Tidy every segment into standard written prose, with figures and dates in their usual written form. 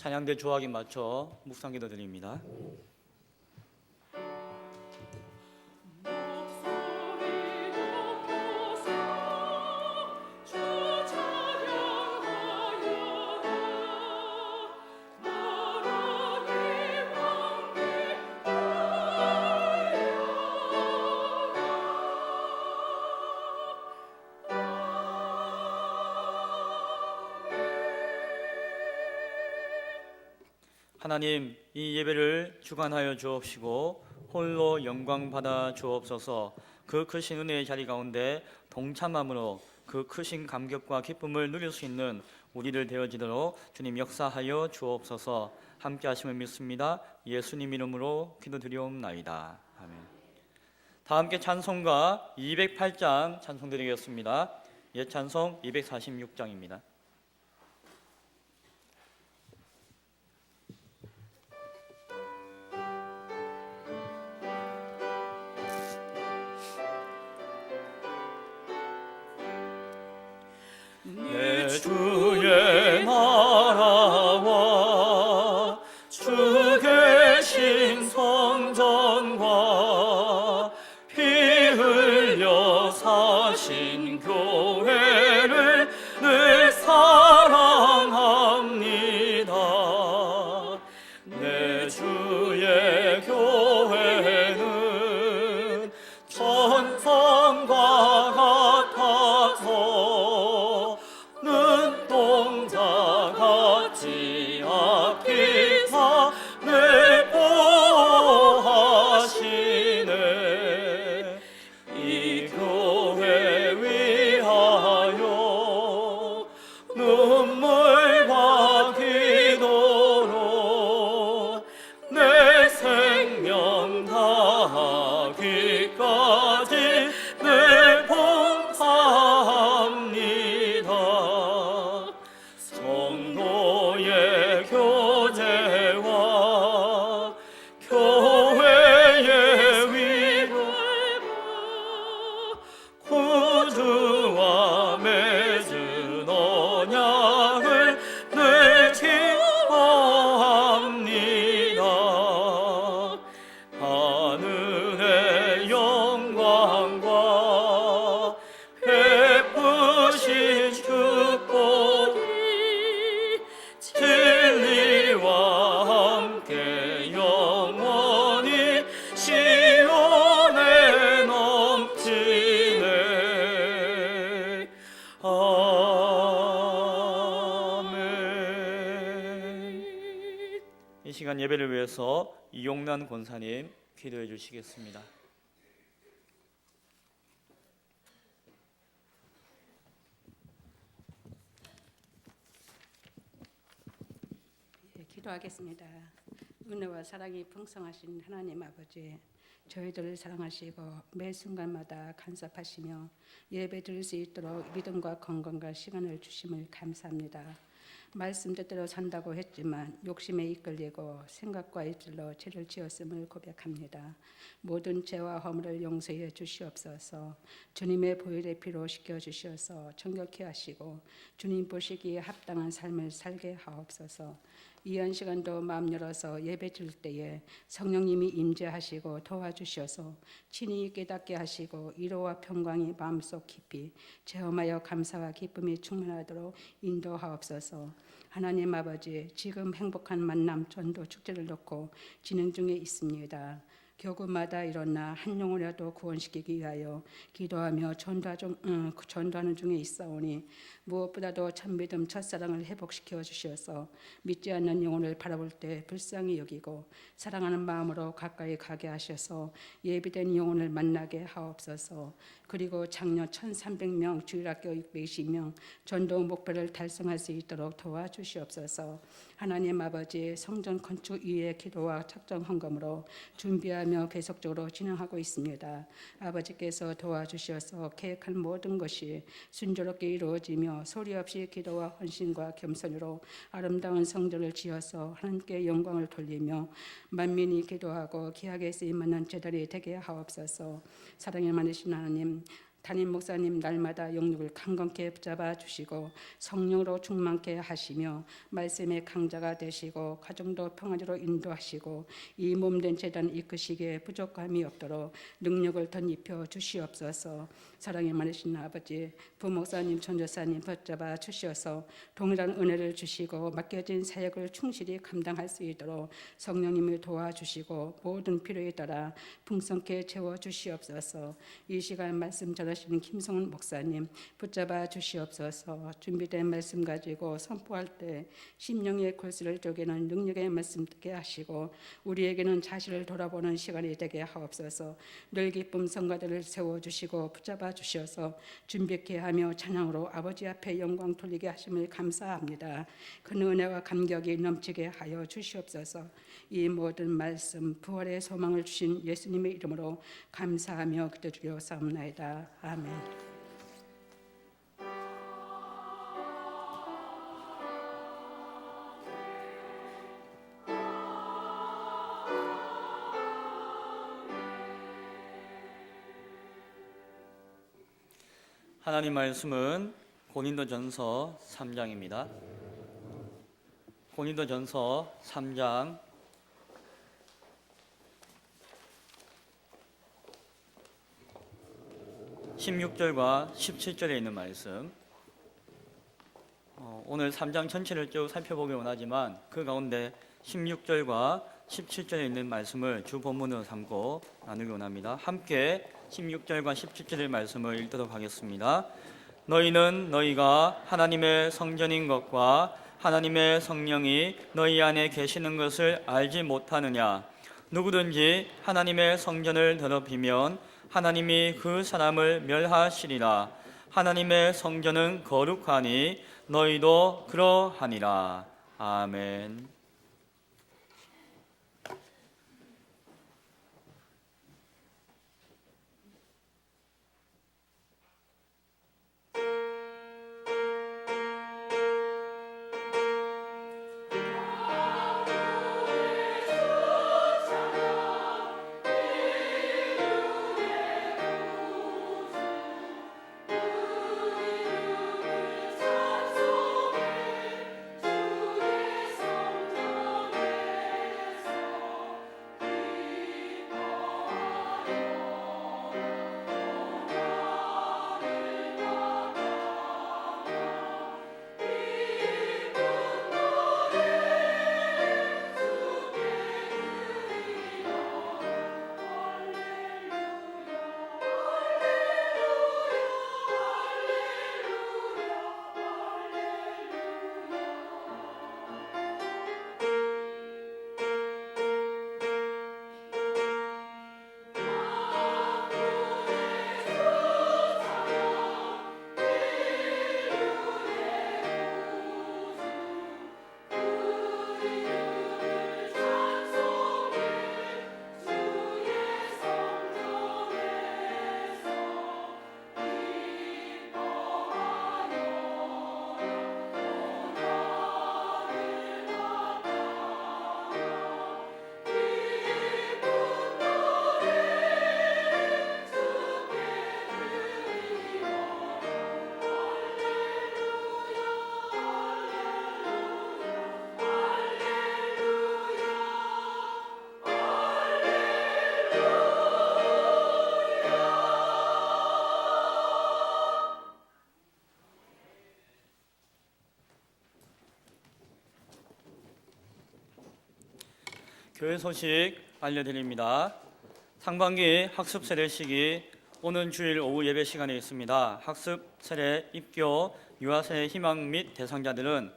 찬양대 조학에 맞춰 묵상기도 드립니다. 하나님, 이 예배를 주관하여 주옵시고 홀로 영광 받아 주옵소서. 그 크신 은혜의 자리 가운데 동참함으로 그 크신 감격과 기쁨을 누릴 수 있는 우리를 되어지도록 주님 역사하여 주옵소서. 함께 하심을 믿습니다. 예수님 이름으로 기도드리옵나이다. 아멘. 다 함께 찬송가 208장 찬송드리겠습니다. 옛 찬송 246장입니다. 내 주의 나라와 주 계신 성전과 피 흘려 사신 교회를 늘 사랑합니다. 내 주의 교회는 천성과 같아서 눈동자 같이 아끼사 늘 보호하시네. 이 교회 위하여 눈물과 기도로 내 생명 다하기까지 늘 봉사합니다. 성도의 교제와 교회의 위를 구주와 맺은 언약을 늘 기뻐합니다. 하늘의 영광과 베푸신 축복이 진리와 함께 영원히 시온에 넘치네. 아멘. 이 시간 예배를 위해서 이용란 권사님 기도해 주시겠습니다. 기도하겠습니다. 은혜와 사랑이 풍성하신 하나님 아버지, 저희들을 사랑하시고 매 순간마다 간섭하시며 예배 드릴 수 있도록 믿음과 건강과 시간을 주심을 감사합니다. 말씀 뜻대로 산다고 했지만 욕심에 이끌리고 생각과 입술로 죄를 지었음을 고백합니다. 모든 죄와 허물을 용서해 주시옵소서. 주님의 보혈의 피로 씻겨 주시어서 정결케 하시고 주님 보시기에 합당한 삶을 살게 하옵소서. 이한 시간도 마음 열어서 예배 드릴 때에 성령님이 임재하시고 도와주셔서 친히 깨닫게 하시고 위로와 평강이 마음속 깊이 체험하여 감사와 기쁨이 충만하도록 인도하옵소서. 하나님 아버지, 지금 행복한 만남 전도 축제를 놓고 진행 중에 있습니다. 교구마다 일어나 한 영혼이라도 구원시키기 위하여 기도하며 전도하는 중에 있사오니 무엇보다도 참믿음 첫사랑을 회복시켜 주셔서 믿지 않는 영혼을 바라볼 때 불쌍히 여기고 사랑하는 마음으로 가까이 가게 하셔서 예비된 영혼을 만나게 하옵소서. 그리고 작년 1,300명, 주일학교 620명 전도 목표를 달성할 수 있도록 도와주시옵소서. 하나님 아버지, 성전 건축 위에 기도와 작정 헌금으로 준비하며 계속적으로 진행하고 있습니다. 아버지께서 도와주셔서 계획한 모든 것이 순조롭게 이루어지며 소리 없이 기도와 헌신과 겸손으로 아름다운 성전을 지어서 하나님께 영광을 돌리며 만민이 기도하고 귀하게 쓰임받는 제자리 되게 하옵소서. 사랑이 많으신 하나님, 담임 목사님 날마다 영육을 강건케 붙잡아 주시고 성령으로 충만케 하시며 말씀의 강자가 되시고 가정도 평안으로 인도하시고 이 몸된 재단 이끄시기에 부족함이 없도록 능력을 덧입혀 주시옵소서. 사랑이 많으신 아버지, 부목사님, 전도사님 붙잡아 주시어서 동일한 은혜를 주시고 맡겨진 사역을 충실히 감당할 수 있도록 성령님이 도와주시고 모든 필요에 따라 풍성케 채워 주시옵소서. 이 시간 말씀 전하시는 김성훈 목사님 붙잡아 주시옵소서. 준비된 말씀 가지고 선포할 때 심령의 골수를 쪼개는 능력의 말씀 듣게 하시고 우리에게는 자신을 돌아보는 시간이 되게 하옵소서. 늘 기쁨 성가들을 세워주시고 붙잡아 주셔서 준비케 하며 찬양으로 아버지 앞에 영광 돌리게 하심을 감사합니다. 그 은혜와 감격이 넘치게 하여 주시옵소서. 이 모든 말씀 부활의 소망을 주신 예수님의 이름으로 감사하며 기도드려 사옵나이다. 아멘. 하나님 말씀은 고린도전서 3장입니다. 고린도전서 3장 16절과 17절에 있는 말씀, 오늘 3장 전체를 쭉 살펴보기 원하지만 그 가운데 16절과 17절에 있는 말씀을 주 본문으로 삼고 나누기 원합니다. 함께 16절과 17절의 말씀을 읽도록 하겠습니다. 너희는 너희가 하나님의 성전인 것과 하나님의 성령이 너희 안에 계시는 것을 알지 못하느냐? 누구든지 하나님의 성전을 더럽히면 하나님이 그 사람을 멸하시리라. 하나님의 성전은 거룩하니 너희도 그러하니라. 아멘. 교회 소식 알려드립니다. 상반기 학습 세례식이 오는 주일 오후 예배 시간에 있습니다. 학습 세례, 입교, 유아 세례 희망 및 대상자들은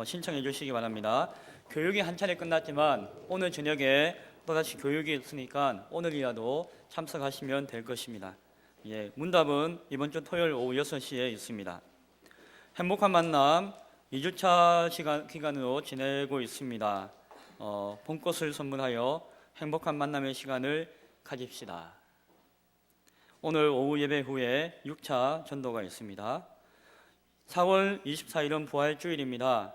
신청해 주시기 바랍니다. 교육이 한 차례 끝났지만 오늘 저녁에 또다시 교육이 있으니까 오늘이라도 참석하시면 될 것입니다. 문답은 이번 주 토요일 오후 6시에 있습니다. 행복한 만남 2주차 기간으로 지내고 있습니다. 봄꽃을 선물하여 행복한 만남의 시간을 가집시다. 오늘 오후 예배 후에 6차 전도가 있습니다. 4월 24일은 부활주일입니다.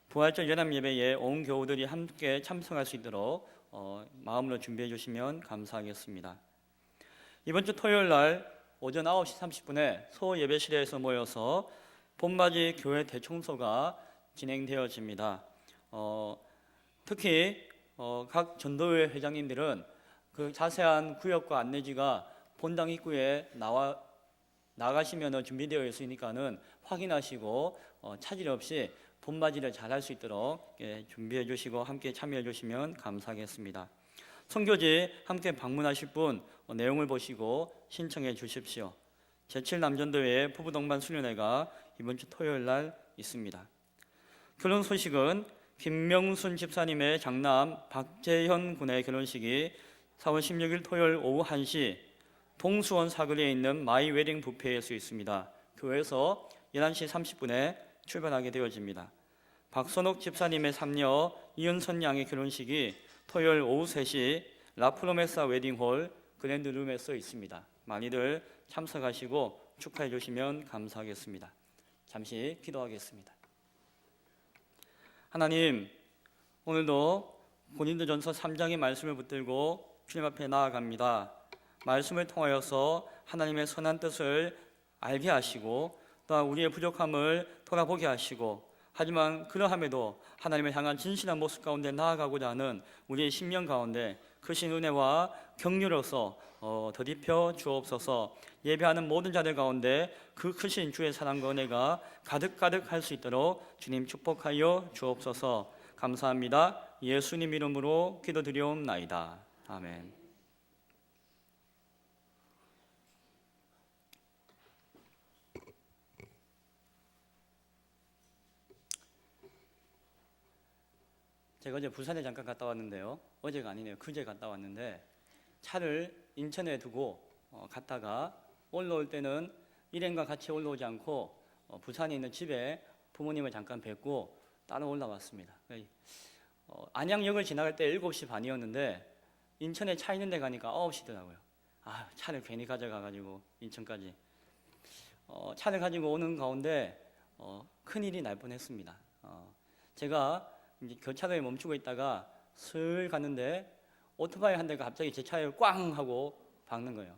부활절 연합 예배에 온 교우들이 함께 참석할 수 있도록 마음으로 준비해 주시면 감사하겠습니다. 이번 주 토요일 날 오전 9시 30분에 소예배실에서 모여서 봄맞이 교회 대청소가 진행되어집니다. 특히 각 전도회 회장님들은 그 자세한 구역과 안내지가 본당 입구에 나가시면 준비되어 있으니까는 확인하시고 차질 없이 봄맞이를 잘할 수 있도록 준비해 주시고 함께 참여해 주시면 감사하겠습니다. 선교지 함께 방문하실 분 내용을 보시고 신청해 주십시오. 제7남전도회 부부동반 수련회가 이번 주 토요일 날 있습니다. 결혼 소식은 김명순 집사님의 장남 박재현 군의 결혼식이 4월 16일 토요일 오후 1시 동수원 사거리에 있는 마이 웨딩 뷔페에서 있습니다. 교회에서 11시 30분에 출발하게 되어집니다. 박선옥 집사님의 삼녀 이은선 양의 결혼식이 토요일 오후 3시 라프로메사 웨딩홀 그랜드룸에서 있습니다. 많이들 참석하시고 축하해 주시면 감사하겠습니다. 잠시 기도하겠습니다. 하나님, 오늘도 고린도전서 3장의 말씀을 붙들고 주님 앞에 나아갑니다. 말씀을 통하여서 하나님의 선한 뜻을 알게 하시고 또한 우리의 부족함을 돌아보게 하시고, 하지만 그러함에도 하나님을 향한 진실한 모습 가운데 나아가고자 하는 우리의 심령 가운데 크신 은혜와 격려로서 더딥혀 주옵소서. 예배하는 모든 자들 가운데 그 크신 주의 사랑과 은혜가 가득가득 할 수 있도록 주님 축복하여 주옵소서. 감사합니다. 예수님 이름으로 기도드리옵나이다. 아멘. 제가 어제 부산에 잠깐 갔다 왔는데요. 어제가 아니네요. 그제 갔다 왔는데 차를 인천에 두고 갔다가 올라올 때는 일행과 같이 올라오지 않고 부산에 있는 집에 부모님을 잠깐 뵙고 따로 올라왔습니다. 안양역을 지나갈 때 7시 반이었는데 인천에 차 있는 데 가니까 9시더라고요. 차를 괜히 가져가가지고 인천까지 차를 가지고 오는 가운데 큰일이 날 뻔했습니다. 제가 이제 교차로에 멈추고 있다가 슬 갔는데 오토바이 한 대가 갑자기 제 차에 꽝 하고 박는 거예요.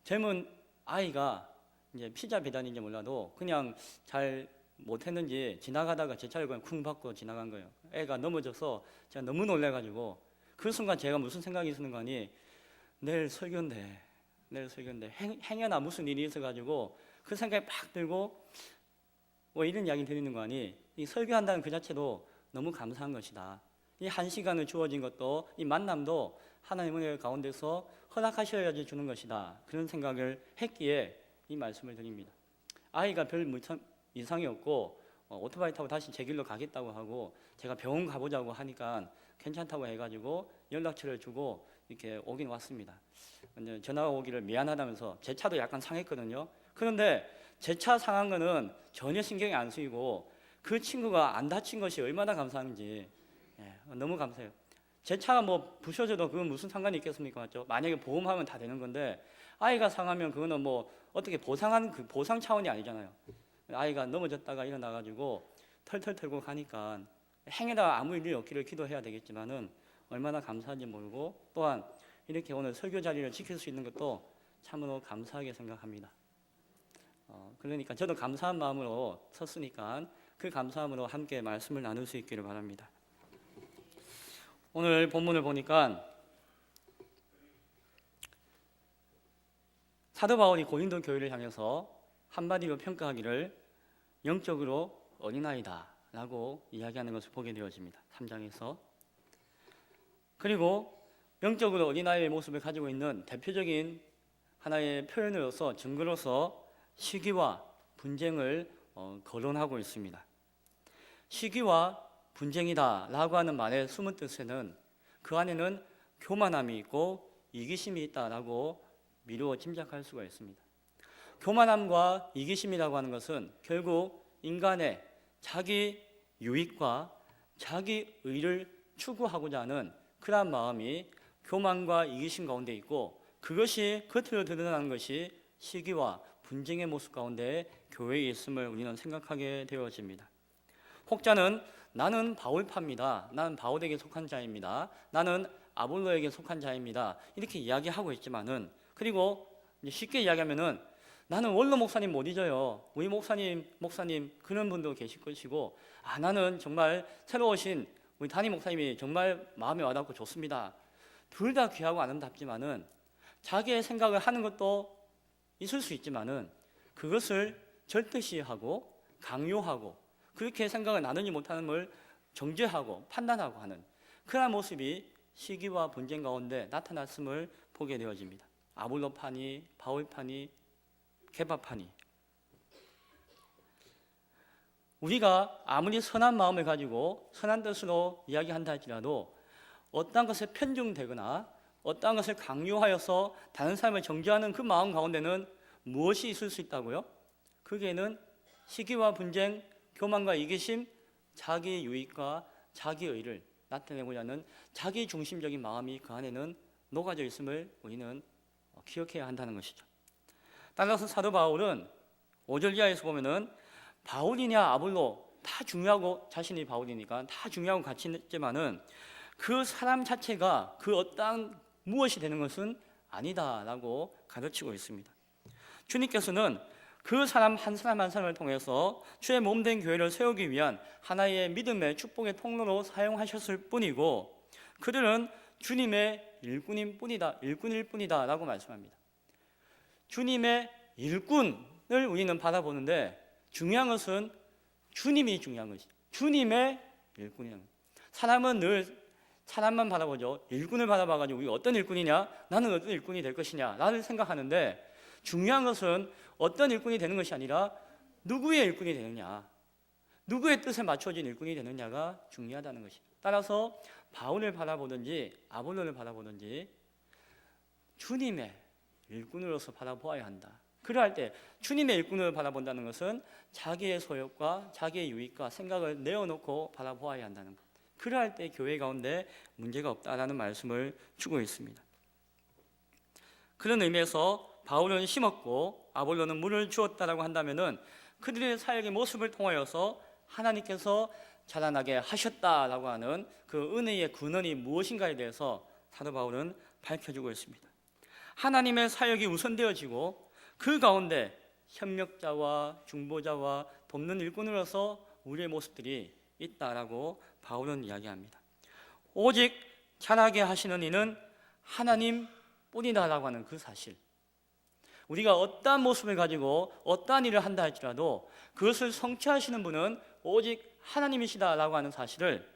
젊은 아이가 이제 피자 배달인지 몰라도 그냥 잘 못했는지 지나가다가 제 차를 그냥 쿵 박고 지나간 거예요. 애가 넘어져서 제가 너무 놀래가지고 그 순간 제가 무슨 생각이 드는 거니, 내일 설교인데 행여나 무슨 일이 있어가지고 그 생각이 팍 들고 이런 이야기 드리는 거 아니, 이 설교한다는 그 자체도 너무 감사한 것이다. 이 1시간을 주어진 것도, 이 만남도 하나님의 가운데서 허락하셔야지 주는 것이다. 그런 생각을 했기에 이 말씀을 드립니다. 아이가 별 이상이 없고 오토바이 타고 다시 제 길로 가겠다고 하고 제가 병원 가보자고 하니까 괜찮다고 해가지고 연락처를 주고 이렇게 오긴 왔습니다. 전화가 오기를 미안하다면서 제 차도 약간 상했거든요. 그런데 제 차 상한 거는 전혀 신경이 안 쓰이고 그 친구가 안 다친 것이 얼마나 감사한지 너무 감사해요. 제 차가 뭐 부셔져도 그건 무슨 상관이 있겠습니까? 맞죠? 만약에 보험하면 다 되는 건데 아이가 상하면 그거는 뭐 어떻게 보상하는 그 보상 차원이 아니잖아요. 아이가 넘어졌다가 일어나가지고 털털 털고 가니까 행여나 아무 일이 없기를 기도해야 되겠지만은 얼마나 감사한지 모르고, 또한 이렇게 오늘 설교 자리를 지킬 수 있는 것도 참으로 감사하게 생각합니다. 그러니까 저도 감사한 마음으로 섰으니까 그 감사함으로 함께 말씀을 나눌 수 있기를 바랍니다. 오늘 본문을 보니까 사도 바울이 고린도 교회를 향해서 한마디로 평가하기를 영적으로 어린아이다 라고 이야기하는 것을 보게 되어집니다. 3장에서. 그리고 영적으로 어린아이의 모습을 가지고 있는 대표적인 하나의 표현으로서, 증거로서 시기와 분쟁을 거론하고 있습니다. 시기와 분쟁이다 라고 하는 말의 숨은 뜻에는 그 안에는 교만함이 있고 이기심이 있다라고 미루어 짐작할 수가 있습니다. 교만함과 이기심이라고 하는 것은 결국 인간의 자기 유익과 자기 의를 추구하고자 하는 그러한 마음이 교만과 이기심 가운데 있고, 그것이 겉으로 드러나는 것이 시기와 분쟁의 모습 가운데 교회에 있음을 우리는 생각하게 되어집니다. 혹자는 나는 바울파입니다. 나는 바울에게 속한 자입니다. 나는 아볼로에게 속한 자입니다. 이렇게 이야기하고 있지만은, 그리고 이제 쉽게 이야기하면은 나는 원로 목사님 못 잊어요. 우리 목사님 그런 분도 계실 것이고, 나는 정말 새로 오신 우리 담임 목사님이 정말 마음에 와닿고 좋습니다. 둘 다 귀하고 아름답지만은 자기의 생각을 하는 것도 있을 수 있지만은 그것을 절대시하고 강요하고 그렇게 생각을 나누지 못하는 걸 정죄하고 판단하고 하는 그러한 모습이 시기와 분쟁 가운데 나타났음을 보게 되어집니다. 아볼로파니, 바울파니, 케바파니. 우리가 아무리 선한 마음을 가지고 선한 뜻으로 이야기한다 할지라도 어떠한 것에 편중되거나 어떠한 것을 강요하여서 다른 사람을 정죄하는 그 마음 가운데는 무엇이 있을 수 있다고요? 거기에는 시기와 분쟁, 교만과 이기심, 자기 유익과 자기 의를 나타내고자 하는 자기 중심적인 마음이 그 안에는 녹아져 있음을 우리는 기억해야 한다는 것이죠. 따라서 사도 바울은 5절 이하에서 보면은 바울이냐 아볼로 다 중요하고, 자신이 바울이니까 다 중요하고 가치 있지만은 그 사람 자체가 그 어떠한 무엇이 되는 것은 아니다라고 가르치고 있습니다. 주님께서는 그 사람 한 사람 한 사람을 통해서 주의 몸된 교회를 세우기 위한 하나의 믿음의 축복의 통로로 사용하셨을 뿐이고, 그들은 주님의 일꾼일 뿐이다 라고 말씀합니다. 주님의 일꾼을 우리는 바라보는데 중요한 것은 주님이 중요한 것이죠. 주님의 일꾼이라는 거예요. 사람은 늘 사람만 바라보죠. 일꾼을 바라봐가지고 우리가 어떤 일꾼이냐, 나는 어떤 일꾼이 될 것이냐 라를 생각하는데, 중요한 것은 어떤 일꾼이 되는 것이 아니라 누구의 일꾼이 되느냐, 누구의 뜻에 맞춰진 일꾼이 되느냐가 중요하다는 것이죠. 따라서 바울을 바라보든지 아볼로를 바라보든지 주님의 일꾼으로서 바라보아야 한다. 그러할 때 주님의 일꾼을 바라본다는 것은 자기의 소욕과 자기의 유익과 생각을 내어놓고 바라보아야 한다는 것. 그러할 때 교회 가운데 문제가 없다라는 말씀을 주고 있습니다. 그런 의미에서 바울은 심었고 아볼로는 물을 주었다라고 한다면은 그들의 사역의 모습을 통하여서 하나님께서 자라나게 하셨다라고 하는 그 은혜의 근원이 무엇인가에 대해서 사도 바울은 밝혀주고 있습니다. 하나님의 사역이 우선되어지고 그 가운데 협력자와 중보자와 돕는 일꾼으로서 우리의 모습들이 있다라고 바울은 이야기합니다. 오직 자라게 하시는 이는 하나님뿐이다라고 하는 그 사실, 우리가 어떠한 모습을 가지고 어떠한 일을 한다 할지라도 그것을 성취하시는 분은 오직 하나님이시다라고 하는 사실을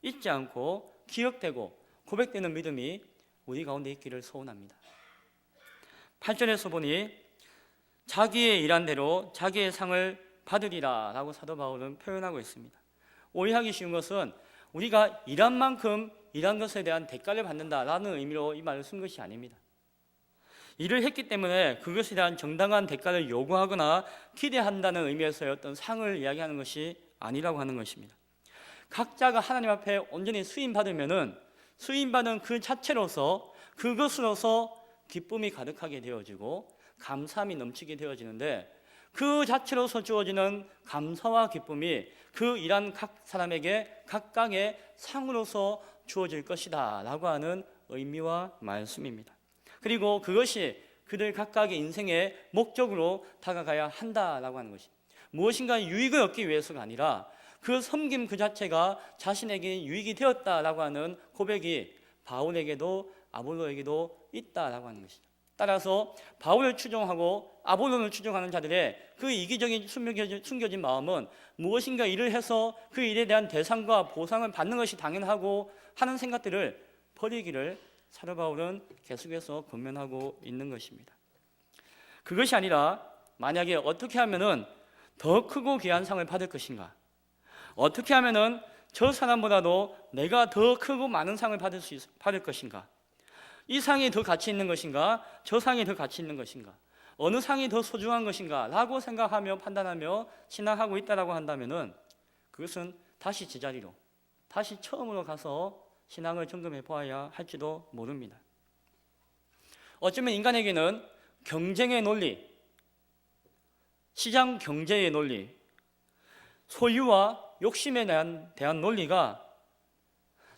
잊지 않고 기억되고 고백되는 믿음이 우리 가운데 있기를 소원합니다. 8절에서 보니 자기의 일한 대로 자기의 상을 받으리라 라고 사도 바울은 표현하고 있습니다. 오해하기 쉬운 것은 우리가 일한 만큼 일한 것에 대한 대가를 받는다라는 의미로 이 말을 쓴 것이 아닙니다. 일을 했기 때문에 그것에 대한 정당한 대가를 요구하거나 기대한다는 의미에서의 어떤 상을 이야기하는 것이 아니라고 하는 것입니다. 각자가 하나님 앞에 온전히 수임받으면은 수임받은 그 자체로서 그것으로서 기쁨이 가득하게 되어지고 감사함이 넘치게 되어지는데, 그 자체로서 주어지는 감사와 기쁨이 그 일한 각 사람에게 각각의 상으로서 주어질 것이다 라고 하는 의미와 말씀입니다. 그리고 그것이 그들 각각의 인생의 목적으로 다가가야 한다라고 하는 것이, 무엇인가 유익을 얻기 위해서가 아니라 그 섬김 그 자체가 자신에게 유익이 되었다라고 하는 고백이 바울에게도 아볼로에게도 있다라고 하는 것이죠. 따라서 바울을 추종하고 아볼로를 추종하는 자들의 그 이기적인 숨겨진 마음은 무엇인가 일을 해서 그 일에 대한 대상과 보상을 받는 것이 당연하고 하는 생각들을 버리기를 사도 바울은 계속해서 권면하고 있는 것입니다. 그것이 아니라 만약에 어떻게 하면은 더 크고 귀한 상을 받을 것인가, 어떻게 하면은 저 사람보다도 내가 더 크고 많은 상을 받을 것인가, 이 상이 더 가치 있는 것인가, 저 상이 더 가치 있는 것인가, 어느 상이 더 소중한 것인가 라고 생각하며 판단하며 신앙하고 있다라고 한다면은 그것은 다시 제자리로, 다시 처음으로 가서 신앙을 점검해 보아야 할지도 모릅니다. 어쩌면 인간에게는 경쟁의 논리, 시장 경제의 논리, 소유와 욕심에 대한 논리가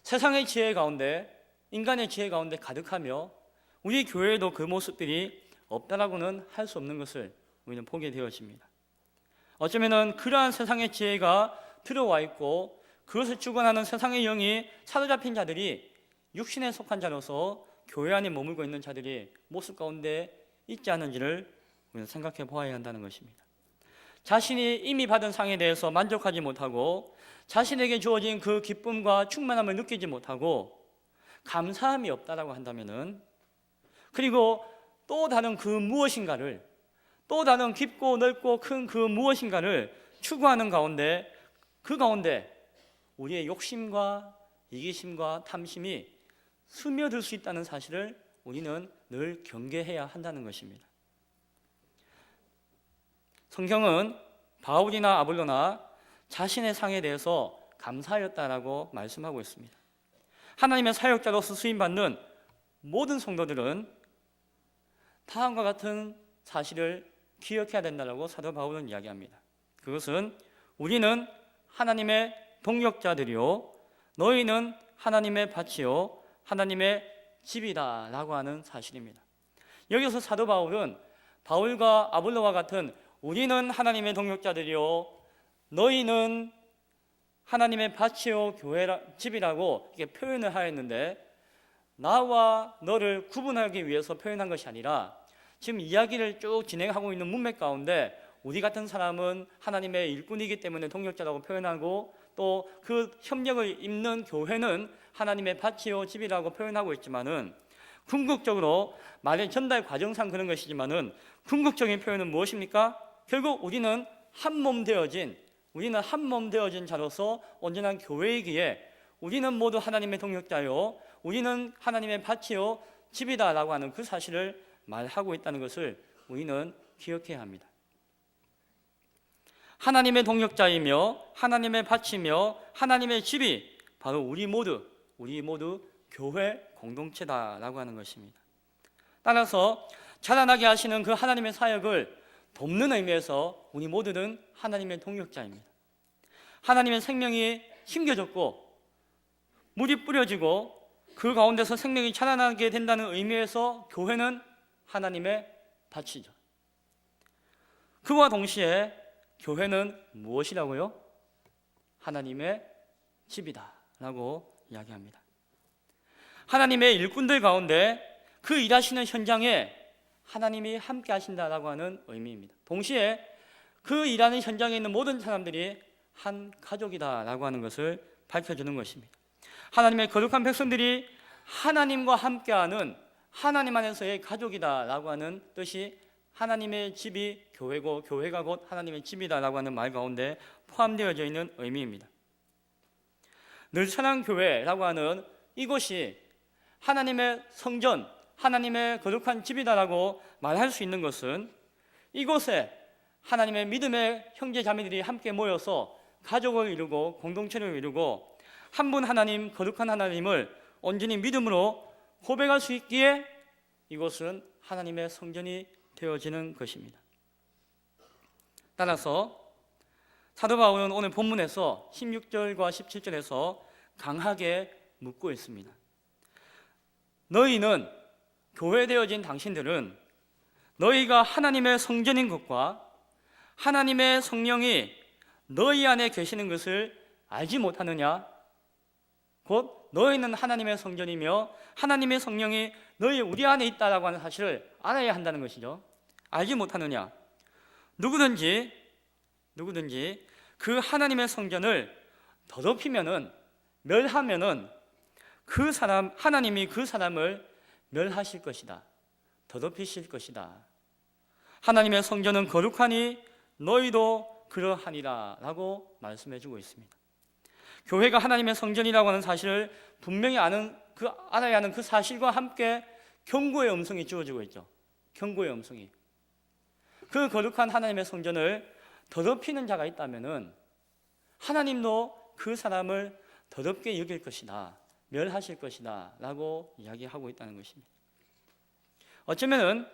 세상의 지혜 가운데, 인간의 지혜 가운데 가득하며 우리 교회에도 그 모습들이 없다라고는 할 수 없는 것을 우리는 보게 되어집니다. 어쩌면은 그러한 세상의 지혜가 들어와 있고 그것을 주관하는 세상의 영이 사로잡힌 자들이 육신에 속한 자로서 교회 안에 머물고 있는 자들이 모습 가운데 있지 않은지를 우리는 생각해 보아야 한다는 것입니다. 자신이 이미 받은 상에 대해서 만족하지 못하고 자신에게 주어진 그 기쁨과 충만함을 느끼지 못하고 감사함이 없다라고 한다면은, 그리고 또 다른 그 무엇인가를, 또 다른 깊고 넓고 큰 그 무엇인가를 추구하는 가운데, 그 가운데 우리의 욕심과 이기심과 탐심이 스며들 수 있다는 사실을 우리는 늘 경계해야 한다는 것입니다. 성경은 바울이나 아볼로나 자신의 상에 대해서 감사하였다라고 말씀하고 있습니다. 하나님의 사역자로서 쓰임받는 모든 성도들은 다음과 같은 사실을 기억해야 된다고 사도 바울은 이야기합니다. 그것은 우리는 하나님의 동역자들이요 너희는 하나님의 밭이요 하나님의 집이다 라고 하는 사실입니다. 여기서 사도 바울은 바울과 아볼로와 같은 우리는 하나님의 동역자들이요 너희는 하나님의 밭이요 집이라고 이렇게 표현을 하였는데, 나와 너를 구분하기 위해서 표현한 것이 아니라 지금 이야기를 쭉 진행하고 있는 문맥 가운데 우리 같은 사람은 하나님의 일꾼이기 때문에 동역자라고 표현하고, 또 그 협력을 잇는 교회는 하나님의 밭이요 집이라고 표현하고 있지만은, 궁극적으로 말의 전달 과정상 그런 것이지만은 궁극적인 표현은 무엇입니까? 결국 우리는 한 몸 되어진 자로서 온전한 교회이기에 우리는 모두 하나님의 동역자요 우리는 하나님의 밭이요 집이다라고 하는 그 사실을 말하고 있다는 것을 우리는 기억해야 합니다. 하나님의 동역자이며 하나님의 밭이며 하나님의 집이 바로 우리 모두 교회 공동체다라고 하는 것입니다. 따라서 자라나게 하시는 그 하나님의 사역을 돕는 의미에서 우리 모두는 하나님의 동역자입니다. 하나님의 생명이 심겨졌고 물이 뿌려지고 그 가운데서 생명이 자라나게 된다는 의미에서 교회는 하나님의 밭이죠. 그와 동시에 교회는 무엇이라고요? 하나님의 집이다 라고 이야기합니다. 하나님의 일꾼들 가운데 그 일하시는 현장에 하나님이 함께 하신다라고 하는 의미입니다. 동시에 그 일하는 현장에 있는 모든 사람들이 한 가족이다라고 하는 것을 밝혀주는 것입니다. 하나님의 거룩한 백성들이 하나님과 함께하는 하나님 안에서의 가족이다라고 하는 뜻이 하나님의 집이 교회고 교회가 곧 하나님의 집이다라고 하는 말 가운데 포함되어져 있는 의미입니다. 늘사랑교회라고 하는 이곳이 하나님의 성전, 하나님의 거룩한 집이다라고 말할 수 있는 것은 이곳에 하나님의 믿음의 형제 자매들이 함께 모여서 가족을 이루고 공동체를 이루고 한 분 하나님, 거룩한 하나님을 온전히 믿음으로 고백할 수 있기에 이곳은 하나님의 성전이 되어지는 것입니다. 따라서 사도 바울은 오늘 본문에서 16절과 17절에서 강하게 묻고 있습니다. 너희는, 교회되어진 당신들은 너희가 하나님의 성전인 것과 하나님의 성령이 너희 안에 계시는 것을 알지 못하느냐? 곧 너희는 하나님의 성전이며 하나님의 성령이 우리 안에 있다라고 하는 사실을 알아야 한다는 것이죠. 알지 못하느냐? 누구든지 그 하나님의 성전을 더럽히면은, 멸하면은 하나님이 그 사람을 멸하실 것이다. 더럽히실 것이다. 하나님의 성전은 거룩하니 너희도 그러하니라 라고 말씀해 주고 있습니다. 교회가 하나님의 성전이라고 하는 사실을 분명히 알아야 하는 그 사실과 함께 경고의 음성이 주어지고 있죠. 경고의 음성이. 그 거룩한 하나님의 성전을 더럽히는 자가 있다면은 하나님도 그 사람을 더럽게 여길 것이다, 멸하실 것이다 라고 이야기하고 있다는 것입니다. 어쩌면은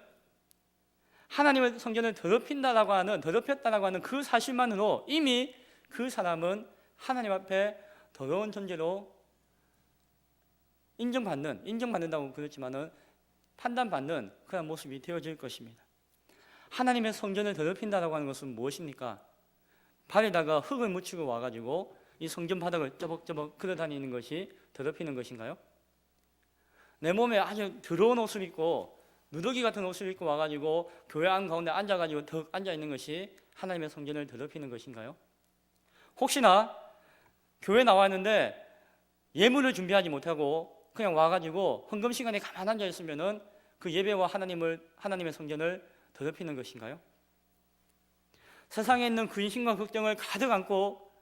하나님의 성전을 더럽혔다라고 하는 그 사실만으로 이미 그 사람은 하나님 앞에 더러운 존재로 인정받는다고 그랬지만은 판단받는 그런 모습이 되어질 것입니다. 하나님의 성전을 더럽힌다라고 하는 것은 무엇입니까? 발에다가 흙을 묻히고 와가지고 이 성전 바닥을 쩌벅쩌벅 걸어다니는 것이 더럽히는 것인가요? 내 몸에 아주 더러운 옷을 입고 누더기 같은 옷을 입고 와가지고 교회 안 가운데 앉아가지고 더 앉아 있는 것이 하나님의 성전을 더럽히는 것인가요? 혹시나 교회 나왔는데 예물을 준비하지 못하고 그냥 와가지고 헌금 시간에 가만 앉아 있으면은 그 예배와 하나님의 성전을 더럽히는 것인가요? 세상에 있는 근심과 걱정을 가득 안고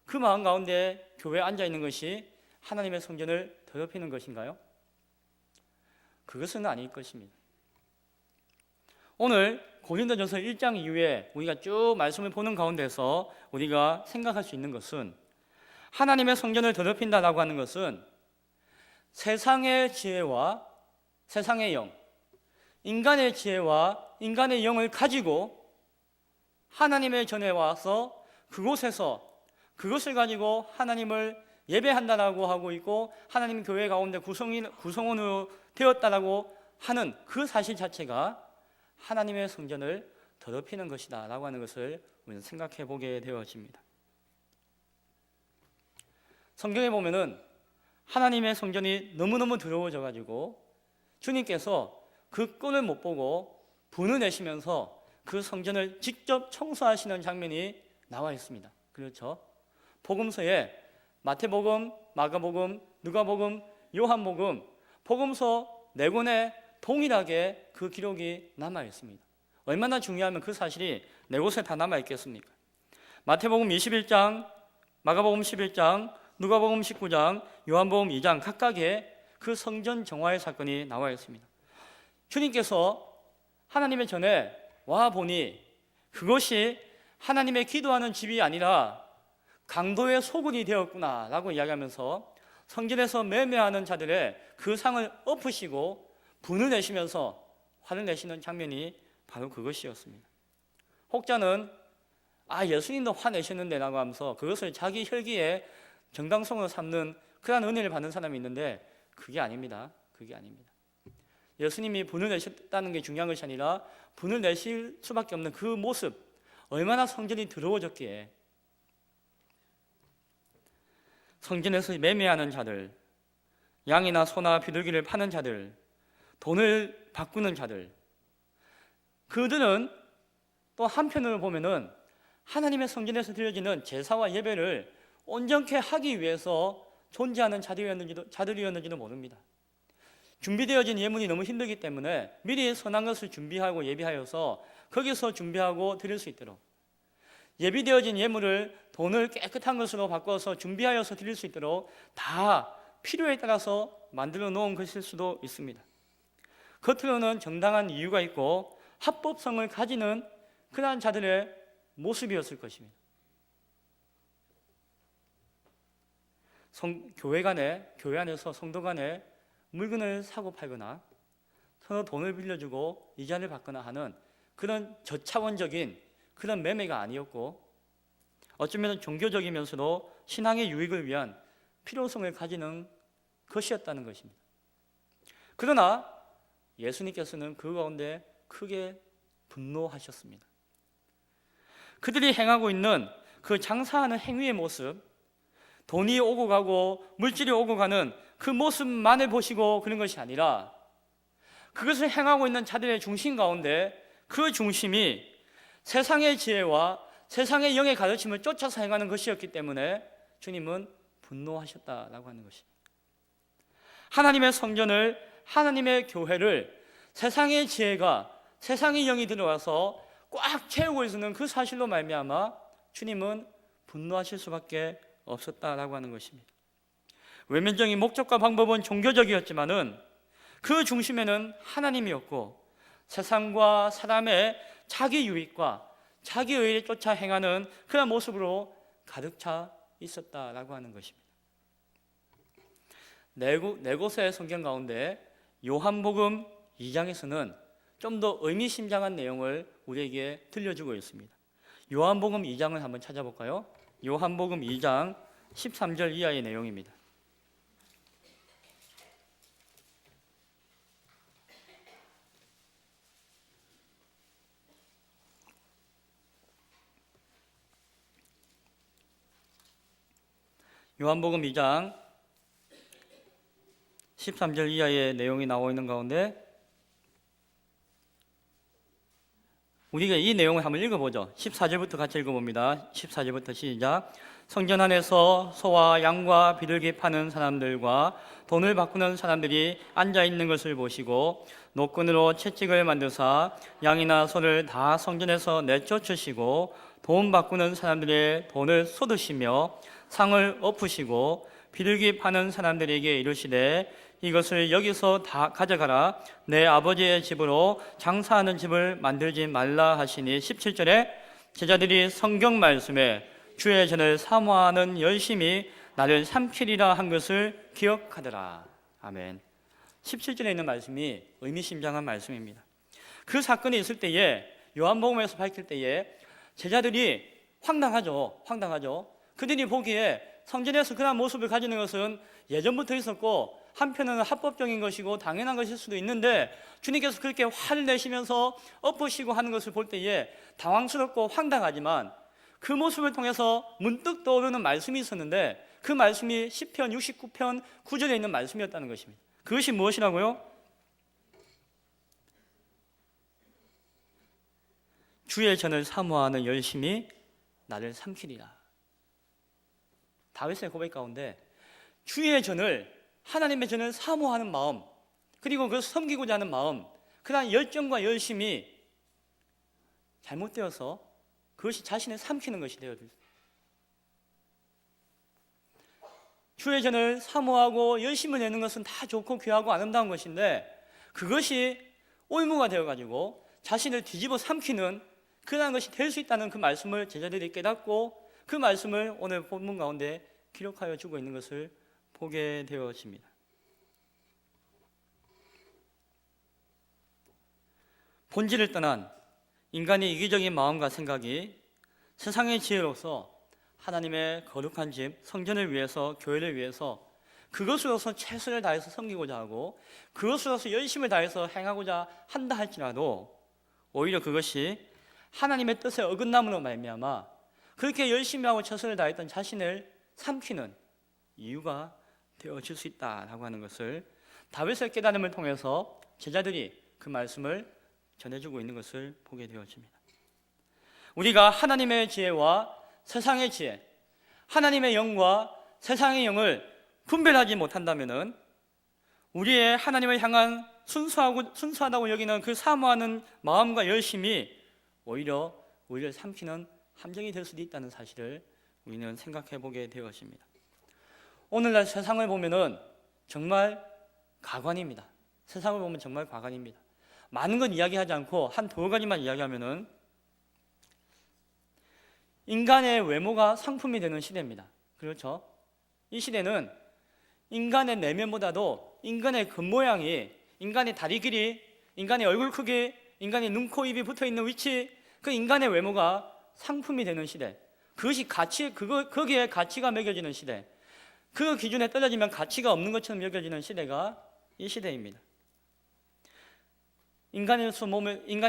그 마음 가운데 교회에 앉아 있는 것이 하나님의 성전을 더럽히는 것인가요? 그것은 아닐 것입니다. 오늘 고린도전서 1장 이후에 우리가 쭉 말씀을 보는 가운데서 우리가 생각할 수 있는 것은 하나님의 성전을 더럽힌다라고 하는 것은 세상의 지혜와 세상의 영, 인간의 지혜와 인간의 영을 가지고 하나님의 전에 와서 그것을 가지고 하나님을 예배한다라고 하고 있고 하나님 교회 가운데 구성원으로 되었다라고 하는 그 사실 자체가 하나님의 성전을 더럽히는 것이다 라고 하는 것을 우리는 생각해 보게 되어집니다. 성경에 보면은 하나님의 성전이 너무너무 더러워져 가지고 주님께서 그 꼴을 못 보고 분을 내시면서 그 성전을 직접 청소하시는 장면이 나와 있습니다. 그렇죠? 복음서에 마태복음, 마가복음, 누가복음, 요한복음, 복음서 4권에 동일하게 그 기록이 남아 있습니다. 얼마나 중요하면 그 사실이 4곳에 다 남아 있겠습니까? 마태복음 21장, 마가복음 11장, 누가복음 19장, 요한복음 2장 각각의 그 성전 정화의 사건이 나와 있습니다. 주님께서 하나님의 전에 와 보니 그것이 하나님의 기도하는 집이 아니라 강도의 소굴이 되었구나 라고 이야기하면서 성전에서 매매하는 자들의 그 상을 엎으시고 분을 내시면서 화를 내시는 장면이 바로 그것이었습니다. 혹자는 예수님도 화내셨는데 라고 하면서 그것을 자기 혈기에 정당성으로 삼는 그러한 은혜를 받는 사람이 있는데 그게 아닙니다. 그게 아닙니다. 예수님이 분을 내셨다는 게 중요한 것이 아니라 분을 내실 수밖에 없는 그 모습, 얼마나 성전이 더러워졌기에 성전에서 매매하는 자들, 양이나 소나 비둘기를 파는 자들, 돈을 바꾸는 자들, 그들은 또 한편으로 보면은 하나님의 성전에서 드려지는 제사와 예배를 온전케 하기 위해서 존재하는 자들이었는지도 모릅니다. 준비되어진 예물이 너무 힘들기 때문에 미리 선한 것을 준비하고 예비하여서 거기서 준비하고 드릴 수 있도록 예비되어진 예물을 돈을 깨끗한 것으로 바꿔서 준비하여서 드릴 수 있도록 다 필요에 따라서 만들어 놓은 것일 수도 있습니다. 겉으로는 정당한 이유가 있고 합법성을 가지는 그러한 자들의 모습이었을 것입니다. 교회 안에서 성도 간에 물건을 사고 팔거나 서로 돈을 빌려주고 이자를 받거나 하는 그런 저차원적인 그런 매매가 아니었고 어쩌면 종교적이면서도 신앙의 유익을 위한 필요성을 가지는 것이었다는 것입니다. 그러나 예수님께서는 그 가운데 크게 분노하셨습니다. 그들이 행하고 있는 그 장사하는 행위의 모습, 돈이 오고 가고 물질이 오고 가는 그 모습만을 보시고 그런 것이 아니라 그것을 행하고 있는 자들의 중심 가운데 그 중심이 세상의 지혜와 세상의 영의 가르침을 쫓아서 행하는 것이었기 때문에 주님은 분노하셨다라고 하는 것입니다. 하나님의 성전을, 하나님의 교회를 세상의 지혜가, 세상의 영이 들어와서 꽉 채우고 있는 그 사실로 말미암아 주님은 분노하실 수밖에 없었다라고 하는 것입니다. 외면적인 목적과 방법은 종교적이었지만은 그 중심에는 하나님이었고 세상과 사람의 자기 유익과 자기 의를 쫓아 행하는 그런 모습으로 가득 차 있었다라고 하는 것입니다. 네 곳의 성경 가운데 요한복음 2장에서는 좀 더 의미심장한 내용을 우리에게 들려주고 있습니다. 요한복음 2장을 한번 찾아볼까요? 요한복음 2장 13절 이하의 내용입니다. 요한복음 2장 13절 이하의 내용이 나와 있는 가운데 우리가 이 내용을 한번 읽어보죠. 14절부터 같이 읽어봅니다. 14절부터 시작. 성전 안에서 소와 양과 비둘기 파는 사람들과 돈을 바꾸는 사람들이 앉아있는 것을 보시고 노끈으로 채찍을 만드사 양이나 소를 다 성전에서 내쫓으시고 돈 바꾸는 사람들의 돈을 쏟으시며 상을 엎으시고 비둘기 파는 사람들에게 이르시되 이것을 여기서 다 가져가라. 내 아버지의 집으로 장사하는 집을 만들지 말라 하시니 17절에 제자들이 성경 말씀에 주의 전을 사모하는 열심히 나를 삼키리라 한 것을 기억하더라. 아멘. 17절에 있는 말씀이 의미심장한 말씀입니다. 그 사건이 있을 때에 요한복음에서 밝힐 때에 제자들이 황당하죠. 그들이 보기에 성전에서 그런 모습을 가지는 것은 예전부터 있었고 한편은 합법적인 것이고 당연한 것일 수도 있는데 주님께서 그렇게 화를 내시면서 엎으시고 하는 것을 볼 때에 당황스럽고 황당하지만 그 모습을 통해서 문득 떠오르는 말씀이 있었는데 그 말씀이 시편 69편 9절에 있는 말씀이었다는 것입니다. 그것이 무엇이라고요? 주의 전을 사모하는 열심히 나를 삼키리라. 다윗의 고백 가운데 주의 전을, 하나님의 전을 사모하는 마음, 그리고 그것을 섬기고자 하는 마음, 그러한 열정과 열심이 잘못되어서 그것이 자신을 삼키는 것이 되어졌습니다. 주의 전을 사모하고 열심을 내는 것은 다 좋고 귀하고 아름다운 것인데 그것이 올무가 되어가지고 자신을 뒤집어 삼키는 그러한 것이 될 수 있다는 그 말씀을 제자들이 깨닫고 그 말씀을 오늘 본문 가운데 기록하여 주고 있는 것을 보게 되어집니다. 본질을 떠난 인간의 이기적인 마음과 생각이 세상의 지혜로서 하나님의 거룩한 집, 성전을 위해서, 교회를 위해서 그것으로서 최선을 다해서 섬기고자 하고 그것으로서 열심을 다해서 행하고자 한다 할지라도 오히려 그것이 하나님의 뜻에 어긋남으로 말미암아 그렇게 열심히 하고 최선을 다했던 자신을 삼키는 이유가 되어질 수 있다라고 하는 것을 다윗의 깨달음을 통해서 제자들이 그 말씀을 전해주고 있는 것을 보게 되어집니다. 우리가 하나님의 지혜와 세상의 지혜, 하나님의 영과 세상의 영을 분별하지 못한다면은 우리의 하나님을 향한 순수하다고 여기는 그 사모하는 마음과 열심이 오히려 우리를 삼키는 함정이 될 수도 있다는 사실을 우리는 생각해 보게 되었습니다. 오늘날 세상을 보면은 정말 가관입니다. 세상을 보면 정말 가관입니다. 많은 건 이야기하지 않고 한 두 가지만 이야기하면은 인간의 외모가 상품이 되는 시대입니다. 그렇죠? 이 시대는 인간의 내면보다도 인간의 겉모양이, 인간의 다리 길이, 인간의 얼굴 크기, 인간의 눈, 코, 입이 붙어있는 위치, 그 인간의 외모가 상품이 되는 시대. 그것이 거기에 가치가 매겨지는 시대. 그 기준에 떨어지면 가치가 없는 것처럼 여겨지는 시대가 이 시대입니다. 인간의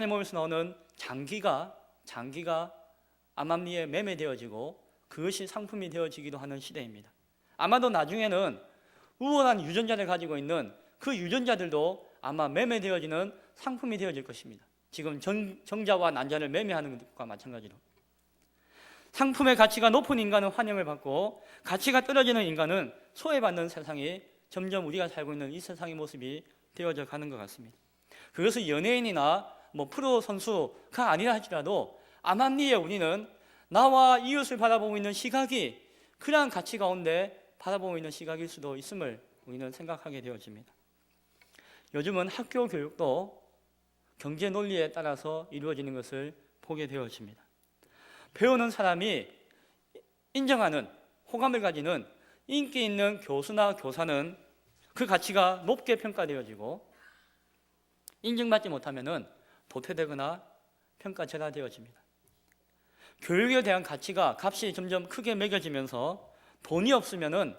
몸에서 나오는 장기가 암암리에 매매되어지고 그것이 상품이 되어지기도 하는 시대입니다. 아마도 나중에는 우월한 유전자를 가지고 있는 그 유전자들도 아마 매매되어지는 상품이 되어질 것입니다. 지금 정자와 난자를 매매하는 것과 마찬가지로 상품의 가치가 높은 인간은 환영을 받고 가치가 떨어지는 인간은 소외받는 세상이 점점 우리가 살고 있는 이 세상의 모습이 되어져 가는 것 같습니다. 그것은 연예인이나 프로 선수가 아니라 할지라도 암암리에 우리는 나와 이웃을 바라보고 있는 시각이 그러한 가치 가운데 바라보고 있는 시각일 수도 있음을 우리는 생각하게 되어집니다. 요즘은 학교 교육도 경제 논리에 따라서 이루어지는 것을 보게 되어집니다. 배우는 사람이 인정하는 호감을 가지는 인기 있는 교수나 교사는 그 가치가 높게 평가되어지고 인정받지 못하면 도태되거나 평가절하되어집니다. 교육에 대한 값이 점점 크게 매겨지면서 돈이 없으면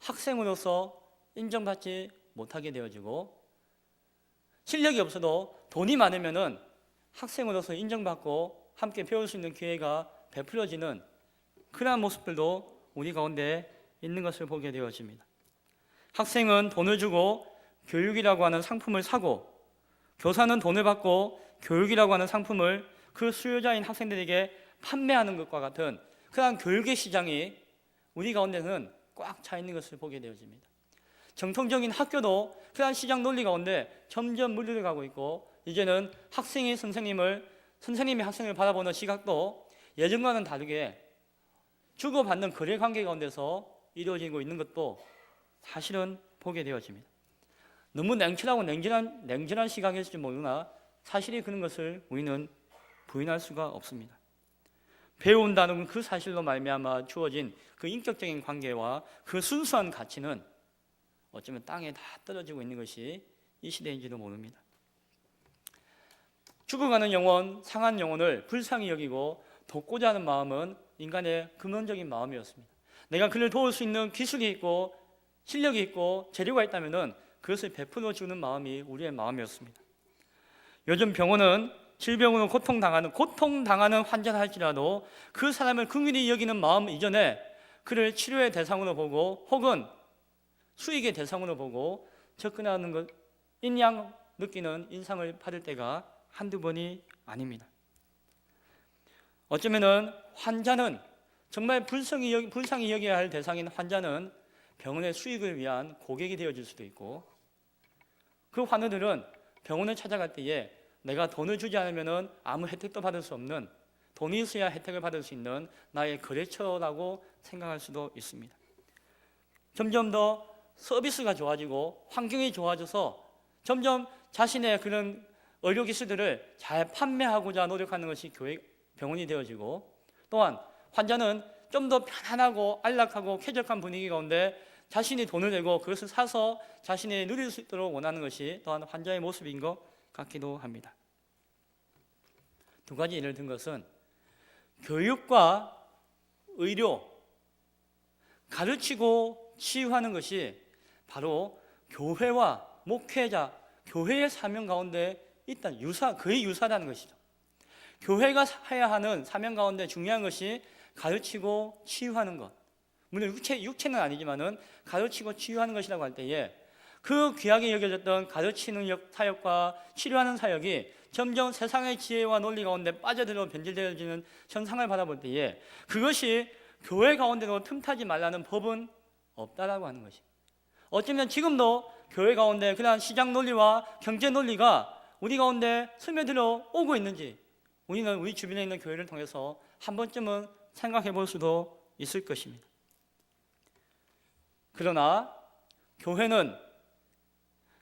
학생으로서 인정받지 못하게 되어지고 실력이 없어도 돈이 많으면 학생으로서 인정받고 함께 배울 수 있는 기회가 베풀어지는 그러한 모습들도 우리 가운데 있는 것을 보게 되어집니다. 학생은 돈을 주고 교육이라고 하는 상품을 사고, 교사는 돈을 받고 교육이라고 하는 상품을 그 수요자인 학생들에게 판매하는 것과 같은 그러한 교육의 시장이 우리 가운데는 꽉 차 있는 것을 보게 되어집니다. 정통적인 학교도 그러한 시장 논리 가운데 점점 물들어가고 있고, 이제는 학생이 선생님을, 선생님이 학생을 바라보는 시각도 예전과는 다르게 주고받는 거래 관계 가운데서 이루어지고 있는 것도 사실은 보게 되어집니다. 너무 냉철하고 냉정한 시각일지 모르나 사실이 그런 것을 우리는 부인할 수가 없습니다. 배운다는 그 사실로 말미암아 주어진 그 인격적인 관계와 그 순수한 가치는 어쩌면 땅에 다 떨어지고 있는 것이 이 시대인지도 모릅니다. 죽어가는 영혼, 상한 영혼을 불쌍히 여기고 돕고자 하는 마음은 인간의 근원적인 마음이었습니다. 내가 그를 도울 수 있는 기술이 있고 실력이 있고 재료가 있다면 그것을 베풀어 주는 마음이 우리의 마음이었습니다. 요즘 병원은 질병으로 고통당하는 환자를 할지라도 그 사람을 긍휼히 여기는 마음 이전에 그를 치료의 대상으로 보고 혹은 수익의 대상으로 보고 접근하는 것, 인양 느끼는 인상을 받을 때가 한두 번이 아닙니다. 어쩌면은 환자는 정말 불쌍히 여겨야 할 대상인 환자는 병원의 수익을 위한 고객이 되어질 수도 있고, 그 환우들은 병원을 찾아갈 때에 내가 돈을 주지 않으면 아무 혜택도 받을 수 없는, 돈이 있어야 혜택을 받을 수 있는 나의 거래처라고 생각할 수도 있습니다. 점점 더 서비스가 좋아지고 환경이 좋아져서 점점 자신의 그런 의료기술들을 잘 판매하고자 노력하는 것이 병원이 되어지고, 또한 환자는 좀 더 편안하고 안락하고 쾌적한 분위기 가운데 자신이 돈을 내고 그것을 사서 자신이 누릴 수 있도록 원하는 것이 또한 환자의 모습인 것 같기도 합니다. 두 가지 예를 든 것은 교육과 의료, 가르치고 치유하는 것이 바로 교회와 목회자, 교회의 사명 가운데 있다, 거의 유사하다는 것이죠. 교회가 해야 하는 사명 가운데 중요한 것이 가르치고 치유하는 것. 물론 육체는 아니지만은 가르치고 치유하는 것이라고 할 때에 그 귀하게 여겨졌던 가르치는 사역과 치료하는 사역이 점점 세상의 지혜와 논리 가운데 빠져들어 변질되어지는 현상을 바라볼 때에 그것이 교회 가운데로 틈타지 말라는 법은 없다라고 하는 것이. 어쩌면 지금도 교회 가운데 그러한 시장 논리와 경제 논리가 우리 가운데 스며들어 오고 있는지 우리는 우리 주변에 있는 교회를 통해서 한 번쯤은 생각해 볼 수도 있을 것입니다. 그러나 교회는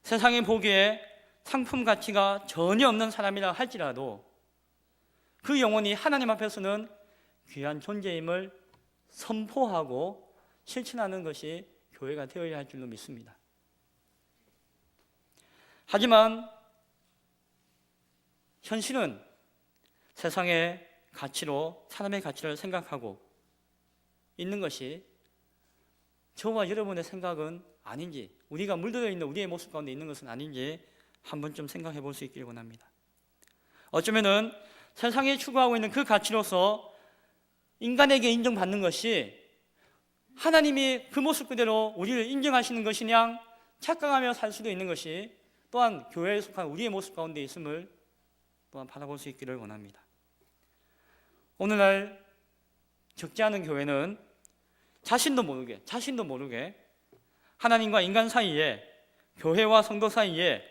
세상이 보기에 상품 가치가 전혀 없는 사람이라 할지라도 그 영혼이 하나님 앞에서는 귀한 존재임을 선포하고 실천하는 것이 교회가 되어야 할 줄로 믿습니다. 하지만 현실은 세상의 가치로 사람의 가치를 생각하고 있는 것이 저와 여러분의 생각은 아닌지, 우리가 물들어 있는 우리의 모습 가운데 있는 것은 아닌지 한 번쯤 생각해 볼 수 있기를 원합니다. 어쩌면은 세상이 추구하고 있는 그 가치로서 인간에게 인정받는 것이 하나님이 그 모습 그대로 우리를 인정하시는 것이냐 착각하며 살 수도 있는 것이 또한 교회에 속한 우리의 모습 가운데 있음을 또한 바라볼 수 있기를 원합니다. 오늘날 적지 않은 교회는 자신도 모르게 하나님과 인간 사이에, 교회와 성도 사이에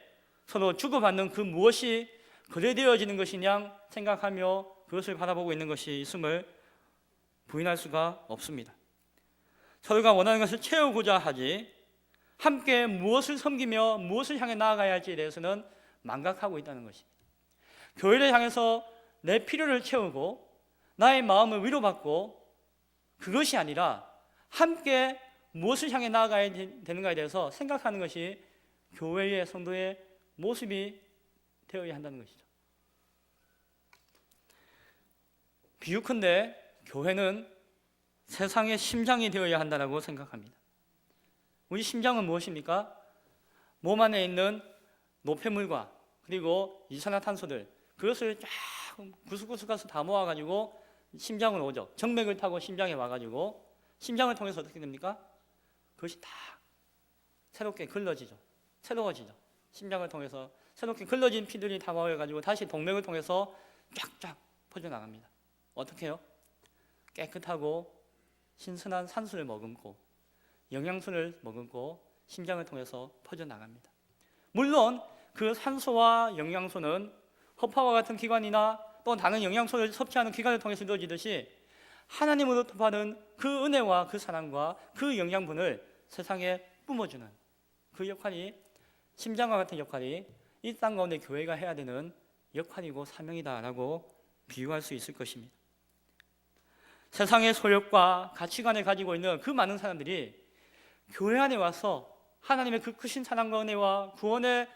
서로 주고받는 그 무엇이 거래되어지는 것이냐 생각하며 그것을 바라보고 있는 것이 있음을 부인할 수가 없습니다. 서로가 원하는 것을 채우고자 하지 함께 무엇을 섬기며 무엇을 향해 나아가야 할지에 대해서는 망각하고 있다는 것입니다. 교회를 향해서 내 필요를 채우고 나의 마음을 위로받고 그것이 아니라 함께 무엇을 향해 나아가야 되는가에 대해서 생각하는 것이 교회의 성도의 모습이 되어야 한다는 것이죠. 비유컨대 교회는 세상의 심장이 되어야 한다고 생각합니다. 우리 심장은 무엇입니까? 몸 안에 있는 노폐물과 그리고 이산화탄소들, 그것을 쫙 구석구석 가서 다 모아가지고 심장으로 오죠. 정맥을 타고 심장에 와가지고 심장을 통해서 어떻게 됩니까? 그것이 다 새롭게 글러지죠. 새로워지죠. 심장을 통해서 새롭게 글러진 피들이 다 모여가지고 다시 동맥을 통해서 쫙쫙 퍼져나갑니다. 어떻게 해요? 깨끗하고 신선한 산소를 머금고 영양소를 머금고 심장을 통해서 퍼져나갑니다. 물론 그 산소와 영양소는 허파와 같은 기관이나 또 다른 영양소를 섭취하는 기관을 통해서 이루어지듯이 하나님으로부터 받은 그 은혜와 그 사랑과 그 영양분을 세상에 뿜어주는 그 역할이, 심장과 같은 역할이 이 땅 가운데 교회가 해야 되는 역할이고 사명이다라고 비유할 수 있을 것입니다. 세상의 소욕과 가치관을 가지고 있는 그 많은 사람들이 교회 안에 와서 하나님의 그 크신 사랑과 은혜와 구원의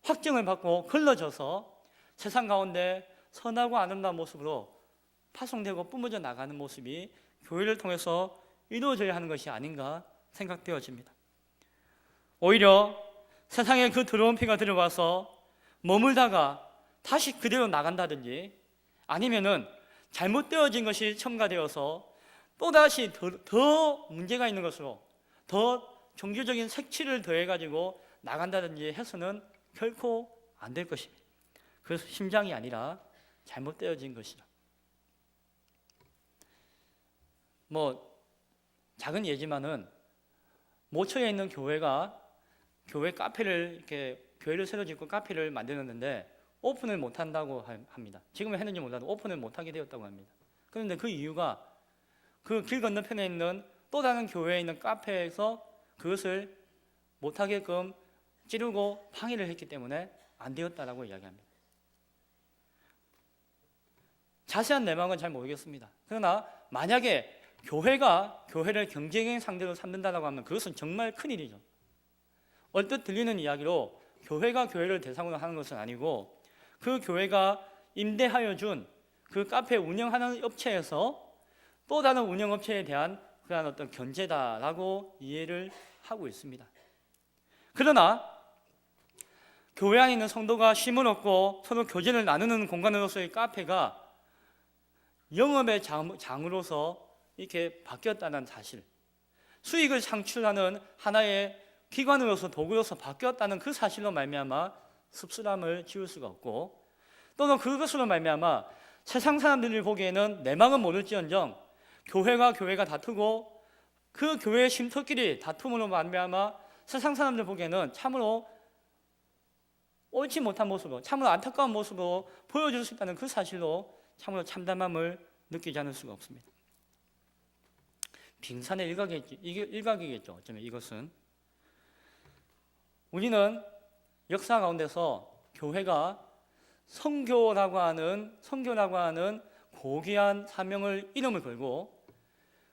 확증을 받고 걸러져서 세상 가운데 선하고 아름다운 모습으로 파송되고 뿜어져 나가는 모습이 교회를 통해서 이루어져야 하는 것이 아닌가 생각되어집니다. 오히려 세상에 그 더러운 피가 들어와서 머물다가 다시 그대로 나간다든지 아니면은 잘못되어진 것이 첨가되어서 또다시 더 문제가 있는 것으로 더 종교적인 색칠을 더해가지고 나간다든지 해서는 결코 안 될 것입니다. 그래서 심장이 아니라 잘못되어진 것이라. 작은 예지만은 모처에 있는 교회가 교회 카페를 이렇게 교회를 새로 짓고 카페를 만들었는데 오픈을 못 한다고 합니다. 지금은 했는지 몰라도 오픈을 못 하게 되었다고 합니다. 그런데 그 이유가 그 길 건너편에 있는 또 다른 교회에 있는 카페에서 그것을 못 하게끔 찌르고 방해를 했기 때문에 안 되었다라고 이야기합니다. 자세한 내막은 잘 모르겠습니다. 그러나 만약에 교회가 교회를 경쟁의 상대로 삼는다라고 하면 그것은 정말 큰일이죠. 얼뜻 들리는 이야기로 교회가 교회를 대상으로 하는 것은 아니고 그 교회가 임대하여 준 그 카페 운영하는 업체에서 또 다른 운영업체에 대한 그러한 어떤 견제다라고 이해를 하고 있습니다. 그러나 교회 안에 있는 성도가 쉼을 얻고 서로 교제를 나누는 공간으로서의 카페가 영업의 장으로서 이렇게 바뀌었다는 사실, 수익을 창출하는 하나의 기관으로서 도구로서 바뀌었다는 그 사실로 말미암아 씁쓸함을 지울 수가 없고, 또는 그것으로 말미암아 세상 사람들이 보기에는 내막은 모를지언정 교회가 다투고 그 교회의 심터끼리 다툼으로 말미암아 세상 사람들 보기에는 참으로 옳지 못한 모습으로, 참으로 안타까운 모습으로 보여줄 수 있다는 그 사실로 참으로 참담함을 느끼지 않을 수가 없습니다. 빙산의 일각이겠죠. 어쩌면 이것은 우리는 역사 가운데서 교회가 선교라고 하는 고귀한 사명을 이름을 걸고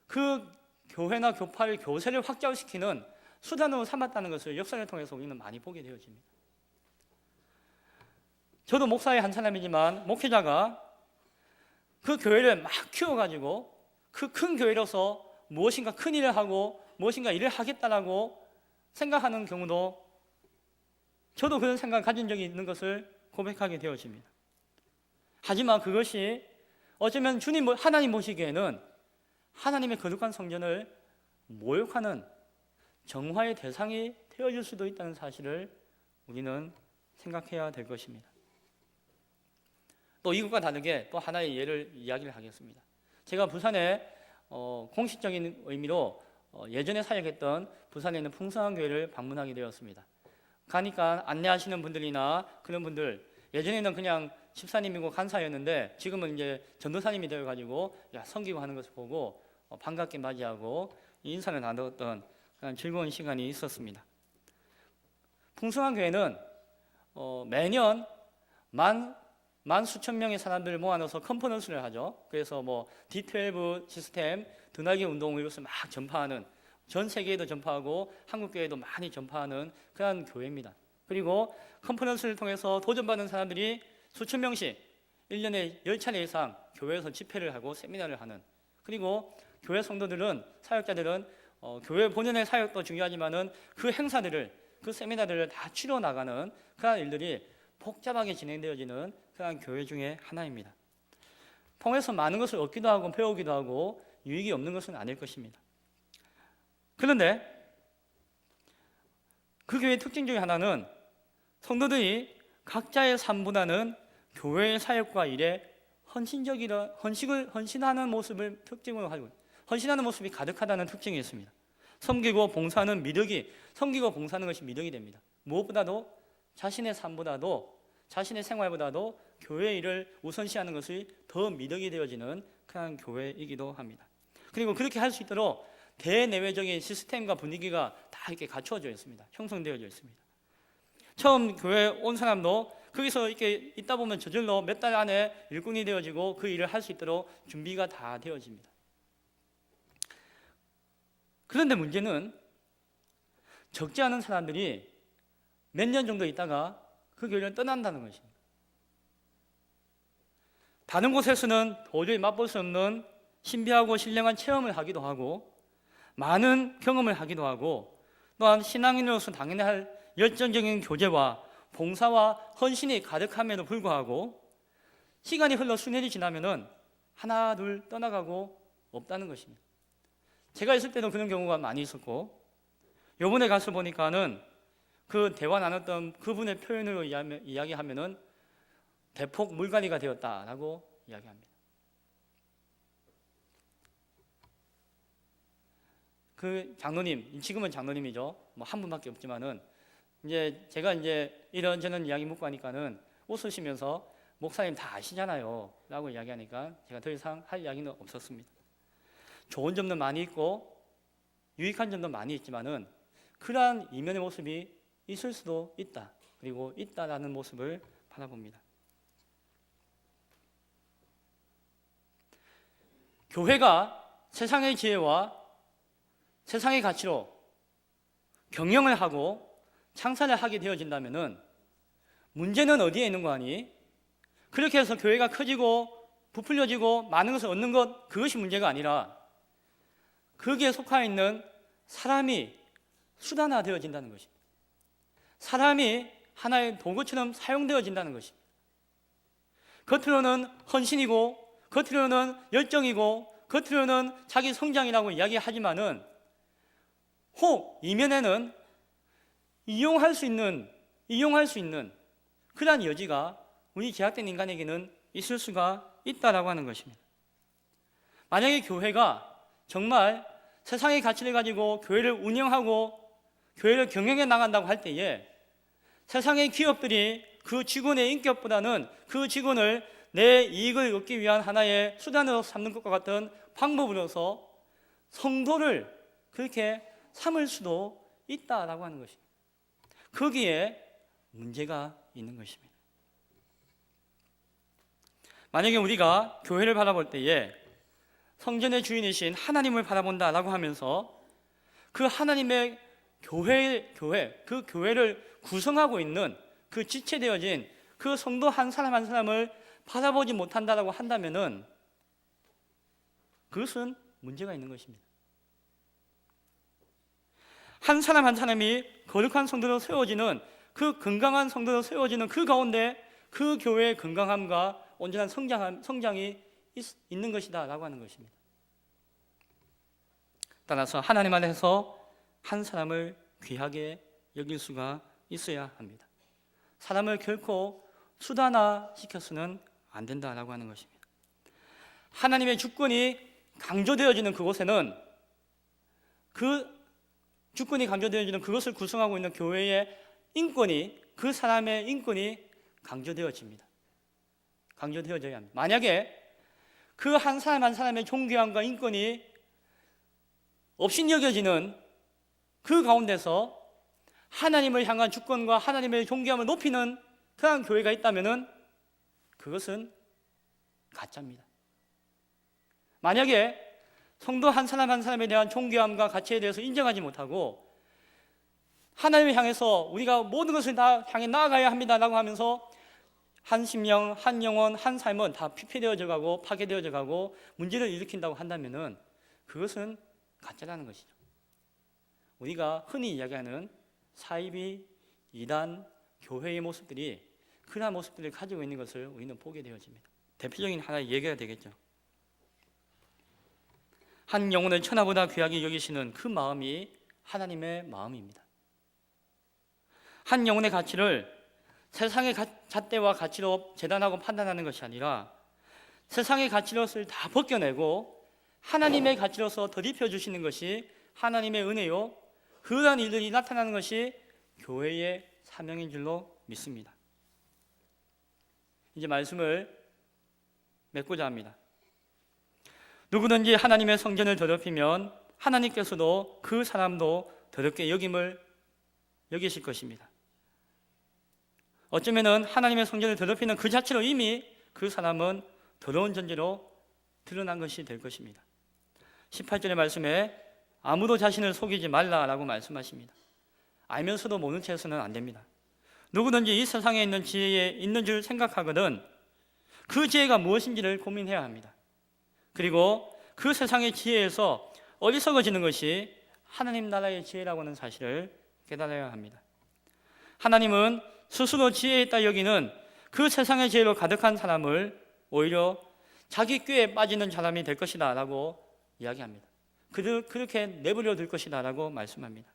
그 교회나 교파를 교세를 확장시키는 수단으로 삼았다는 것을 역사를 통해서 우리는 많이 보게 되어집니다. 저도 목사의 한 사람이지만 목회자가 그 교회를 막 키워가지고 그 큰 교회로서 무엇인가 큰 일을 하고 무엇인가 일을 하겠다라고 생각하는 경우도 저도 그런 생각을 가진 적이 있는 것을 고백하게 되어집니다. 하지만 그것이 어쩌면 하나님 보시기에는 하나님의 거룩한 성전을 모욕하는 정화의 대상이 되어질 수도 있다는 사실을 우리는 생각해야 될 것입니다. 또 이것과 다르게 또 하나의 예를 이야기를 하겠습니다. 제가 부산에 공식적인 의미로 예전에 사역했던 부산에 있는 풍성한 교회를 방문하게 되었습니다. 가니까 안내하시는 분들이나 그런 분들, 예전에는 그냥 집사님이고 간사였는데 지금은 이제 전도사님이 되어가지고 섬기고 하는 것을 보고 반갑게 맞이하고 인사를 나눴던 그런 즐거운 시간이 있었습니다. 풍성한 교회는 매년 만 수천 명의 사람들을 모아넣어서 컨퍼런스를 하죠. 그래서 D12 시스템, 드나기 운동 이것을 막 전파하는, 전 세계에도 전파하고 한국 교회에도 많이 전파하는 그런 교회입니다. 그리고 컨퍼런스를 통해서 도전받는 사람들이 수천 명씩 1년에 10차례 이상 교회에서 집회를 하고 세미나를 하는, 그리고 교회 성도들은, 사역자들은 교회 본연의 사역도 중요하지만은 그 행사들을, 그 세미나들을 다 치러 나가는 그런 일들이 복잡하게 진행되어지는 그런 교회 중에 하나입니다. 통해서 많은 것을 얻기도 하고 배우기도 하고 유익이 없는 것은 아닐 것입니다. 그런데 그 교회의 특징 중에 하나는 성도들이 각자의 삶보다는 교회의 사역과 일에 헌신하는 모습을 특징으로 가지고 헌신하는 모습이 가득하다는 특징이 있습니다. 섬기고 봉사하는 섬기고 봉사하는 것이 미덕이 됩니다. 무엇보다도 자신의 삶보다도 자신의 생활보다도 교회 일을 우선시하는 것이 더 미덕이 되어지는 그런 교회이기도 합니다. 그리고 그렇게 할 수 있도록 대내외적인 시스템과 분위기가 다 이렇게 갖추어져 있습니다. 형성되어져 있습니다. 처음 교회 온 사람도 거기서 이렇게 있다 보면 저절로 몇 달 안에 일꾼이 되어지고 그 일을 할 수 있도록 준비가 다 되어집니다. 그런데 문제는 적지 않은 사람들이 몇 년 정도 있다가 그 교회를 떠난다는 것입니다. 다른 곳에서는 도저히 맛볼 수 없는 신비하고 신령한 체험을 하기도 하고 많은 경험을 하기도 하고 또한 신앙인으로서 당연히 할 열정적인 교제와 봉사와 헌신이 가득함에도 불구하고 시간이 흘러 수년이 지나면은 하나 둘 떠나가고 없다는 것입니다. 제가 있을 때도 그런 경우가 많이 있었고 요번에 가서 보니까는 그 대화 나눴던 그분의 표현으로 이야기하면은 대폭 물갈이가 되었다라고 이야기합니다. 그 장로님, 지금은 장로님이죠. 뭐 한 분밖에 없지만은 제가 이런저런 이야기 묻고 하니까는 웃으시면서 목사님 다 아시잖아요 라고 이야기하니까 제가 더 이상 할 이야기는 없었습니다. 좋은 점도 많이 있고 유익한 점도 많이 있지만은 그러한 이면의 모습이 있을 수도 있다. 그리고 있다라는 모습을 바라봅니다. 교회가 세상의 지혜와 세상의 가치로 경영을 하고 창사를 하게 되어진다면은 문제는 어디에 있는 거 아니? 그렇게 해서 교회가 커지고 부풀려지고 많은 것을 얻는 것 그것이 문제가 아니라 거기에 속하 있는 사람이 수단화되어진다는 것입니다. 사람이 하나의 도구처럼 사용되어진다는 것입니다. 겉으로는 헌신이고 겉으로는 열정이고 겉으로는 자기 성장이라고 이야기하지만은 혹 이면에는 이용할 수 있는 그러한 여지가 우리 제약된 인간에게는 있을 수가 있다라고 하는 것입니다. 만약에 교회가 정말 세상의 가치를 가지고 교회를 운영하고 교회를 경영해 나간다고 할 때에 세상의 기업들이 그 직원의 인격보다는 그 직원을 내 이익을 얻기 위한 하나의 수단으로 삼는 것과 같은 방법으로서 성도를 그렇게 삼을 수도 있다라고 하는 것입니다. 거기에 문제가 있는 것입니다. 만약에 우리가 교회를 바라볼 때에 성전의 주인이신 하나님을 바라본다라고 하면서 그 하나님의 그 교회를 구성하고 있는 그 지체되어진 그 성도 한 사람 한 사람을 바라보지 못한다라고 한다면은 그것은 문제가 있는 것입니다. 한 사람 한 사람이 거룩한 성도로 세워지는 그 건강한 성도로 세워지는 그 가운데 그 교회의 건강함과 온전한 성장이 있는 것이다 라고 하는 것입니다. 따라서 하나님 안에서 한 사람을 귀하게 여길 수가 있어야 합니다. 사람을 결코 수단화시켜서는 안 된다라고 하는 것입니다. 하나님의 주권이 강조되어지는 그곳에는 그 주권이 강조되어지는 그것을 구성하고 있는 교회의 인권이 그 사람의 인권이 강조되어집니다. 강조되어져야 합니다. 만약에 그 한 사람 한 사람의 존귀함과 인권이 없인 여겨지는 그 가운데서 하나님을 향한 주권과 하나님의 존귀함을 높이는 그런 교회가 있다면은 그것은 가짜입니다. 만약에 성도 한 사람 한 사람에 대한 존귀함과 가치에 대해서 인정하지 못하고 하나님을 향해서 우리가 모든 것을 다 향해 나아가야 합니다라고 하면서 한 심령, 한 영혼, 한 삶은 다 피폐되어져 가고 파괴되어져 가고 문제를 일으킨다고 한다면은 그것은 가짜라는 것이죠. 우리가 흔히 이야기하는 사이비, 이단, 교회의 모습들이 그러한 모습들을 가지고 있는 것을 우리는 보게 되어집니다. 대표적인 하나의 예가 되겠죠. 한 영혼을 천하보다 귀하게 여기시는 그 마음이 하나님의 마음입니다. 한 영혼의 가치를 세상의 잣대와 가치로 재단하고 판단하는 것이 아니라 세상의 가치로서 다 벗겨내고 하나님의 가치로서 덧입혀 주시는 것이 하나님의 은혜요, 그러한 일들이 나타나는 것이 교회의 사명인 줄로 믿습니다. 이제 말씀을 맺고자 합니다. 누구든지 하나님의 성전을 더럽히면 하나님께서도 그 사람도 더럽게 여기실 것입니다. 어쩌면은 하나님의 성전을 더럽히는 그 자체로 이미 그 사람은 더러운 존재로 드러난 것이 될 것입니다. 18절의 말씀에 아무도 자신을 속이지 말라라고 말씀하십니다. 알면서도 모른 채 해서는 안 됩니다. 누구든지 이 세상에 있는 지혜에 있는 줄 생각하거든 그 지혜가 무엇인지를 고민해야 합니다. 그리고 그 세상의 지혜에서 어리석어지는 것이 하나님 나라의 지혜라고 하는 사실을 깨달아야 합니다. 하나님은 스스로 지혜에 있다 여기는 그 세상의 지혜로 가득한 사람을 오히려 자기 꾀에 빠지는 사람이 될 것이다 라고 이야기합니다. 그렇게 내버려 둘 것이다 라고 말씀합니다.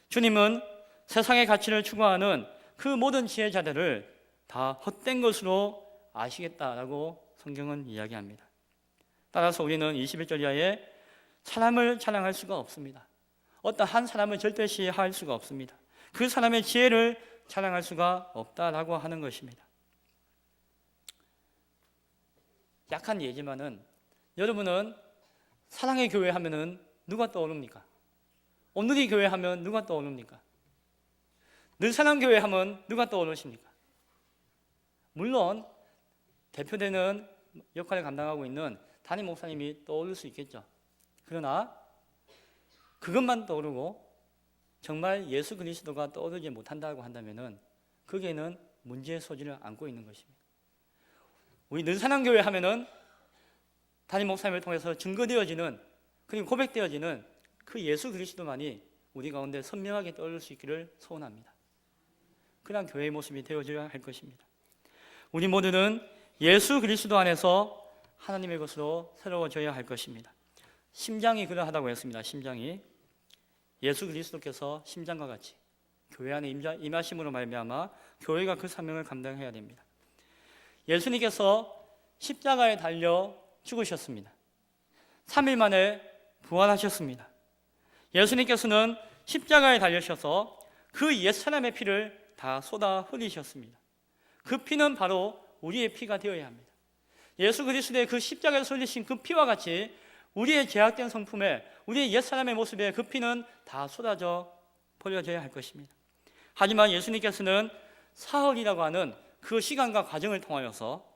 주님은 세상의 가치를 추구하는 그 모든 지혜자들을 다 헛된 것으로 아시겠다라고 성경은 이야기합니다. 따라서 우리는 21절 이하에 사람을 자랑할 수가 없습니다. 어떤 한 사람을 절대시할 수가 없습니다. 그 사람의 지혜를 자랑할 수가 없다라고 하는 것입니다. 약한 예지만은 여러분은 사랑의 교회 하면은 누가 떠오릅니까? 오늘이 교회 하면 누가 떠오릅니까? 늘사랑 교회 하면 누가 떠오르십니까? 물론 대표되는 역할을 감당하고 있는 담임 목사님이 떠오를 수 있겠죠. 그러나 그것만 떠오르고 정말 예수 그리스도가 떠오르지 못한다고 한다면은 거기에는 문제의 소지를 안고 있는 것입니다. 우리 늘사랑 교회 하면은 담임 목사님을 통해서 증거되어지는 그리고 고백되어지는 그 예수 그리스도만이 우리 가운데 선명하게 떠오를 수 있기를 소원합니다. 그러한 교회의 모습이 되어져야 할 것입니다. 우리 모두는 예수 그리스도 안에서 하나님의 것으로 새로워져야 할 것입니다. 심장이 그러하다고 했습니다. 심장이 예수 그리스도께서 심장과 같이 교회 안에 임하심으로 말미암아 교회가 그 사명을 감당해야 됩니다. 예수님께서 십자가에 달려 죽으셨습니다. 3일 만에 부활하셨습니다. 예수님께서는 십자가에 달리셔서 그 옛사람의 피를 다 쏟아 흘리셨습니다. 그 피는 바로 우리의 피가 되어야 합니다. 예수 그리스도의 그 십자가에서 흘리신 그 피와 같이 우리의 죄악된 성품에 우리의 옛사람의 모습에 그 피는 다 쏟아져 버려져야 할 것입니다. 하지만 예수님께서는 사흘이라고 하는 그 시간과 과정을 통하여서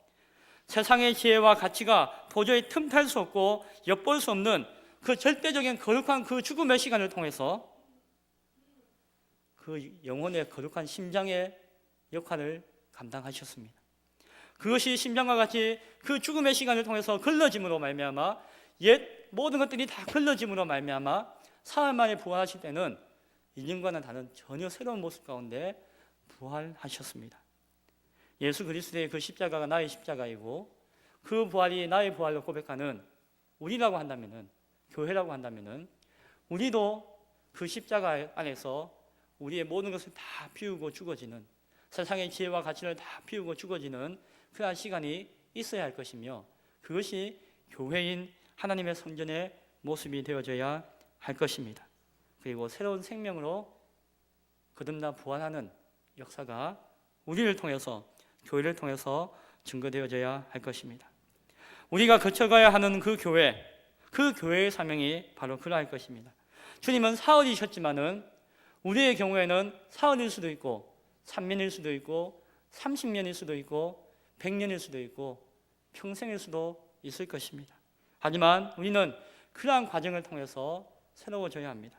세상의 지혜와 가치가 도저히 틈탈 수 없고 엿볼 수 없는 그 절대적인 거룩한 그 죽음의 시간을 통해서 그 영혼의 거룩한 심장의 역할을 감당하셨습니다. 그것이 심장과 같이 그 죽음의 시간을 통해서 걸러짐으로 말미암아 옛 모든 것들이 다 걸러짐으로 말미암아 사흘 만에 부활하실 때는 이전과는 다른 전혀 새로운 모습 가운데 부활하셨습니다. 예수 그리스도의 그 십자가가 나의 십자가이고 그 부활이 나의 부활로 고백하는 우리라고 한다면은, 교회라고 한다면은 우리도 그 십자가 안에서 우리의 모든 것을 다 비우고 죽어지는, 세상의 지혜와 가치를 다 비우고 죽어지는 그러한 시간이 있어야 할 것이며, 그것이 교회인 하나님의 성전의 모습이 되어져야 할 것입니다. 그리고 새로운 생명으로 거듭나 부활하는 역사가 우리를 통해서, 교회를 통해서 증거되어져야 할 것입니다. 우리가 거쳐가야 하는 그 교회의 사명이 바로 그러할 것입니다. 주님은 사흘이셨지만은 우리의 경우에는 사흘일 수도 있고 3년일 수도 있고 30년일 수도 있고 100년일 수도 있고 평생일 수도 있을 것입니다. 하지만 우리는 그러한 과정을 통해서 새로워져야 합니다.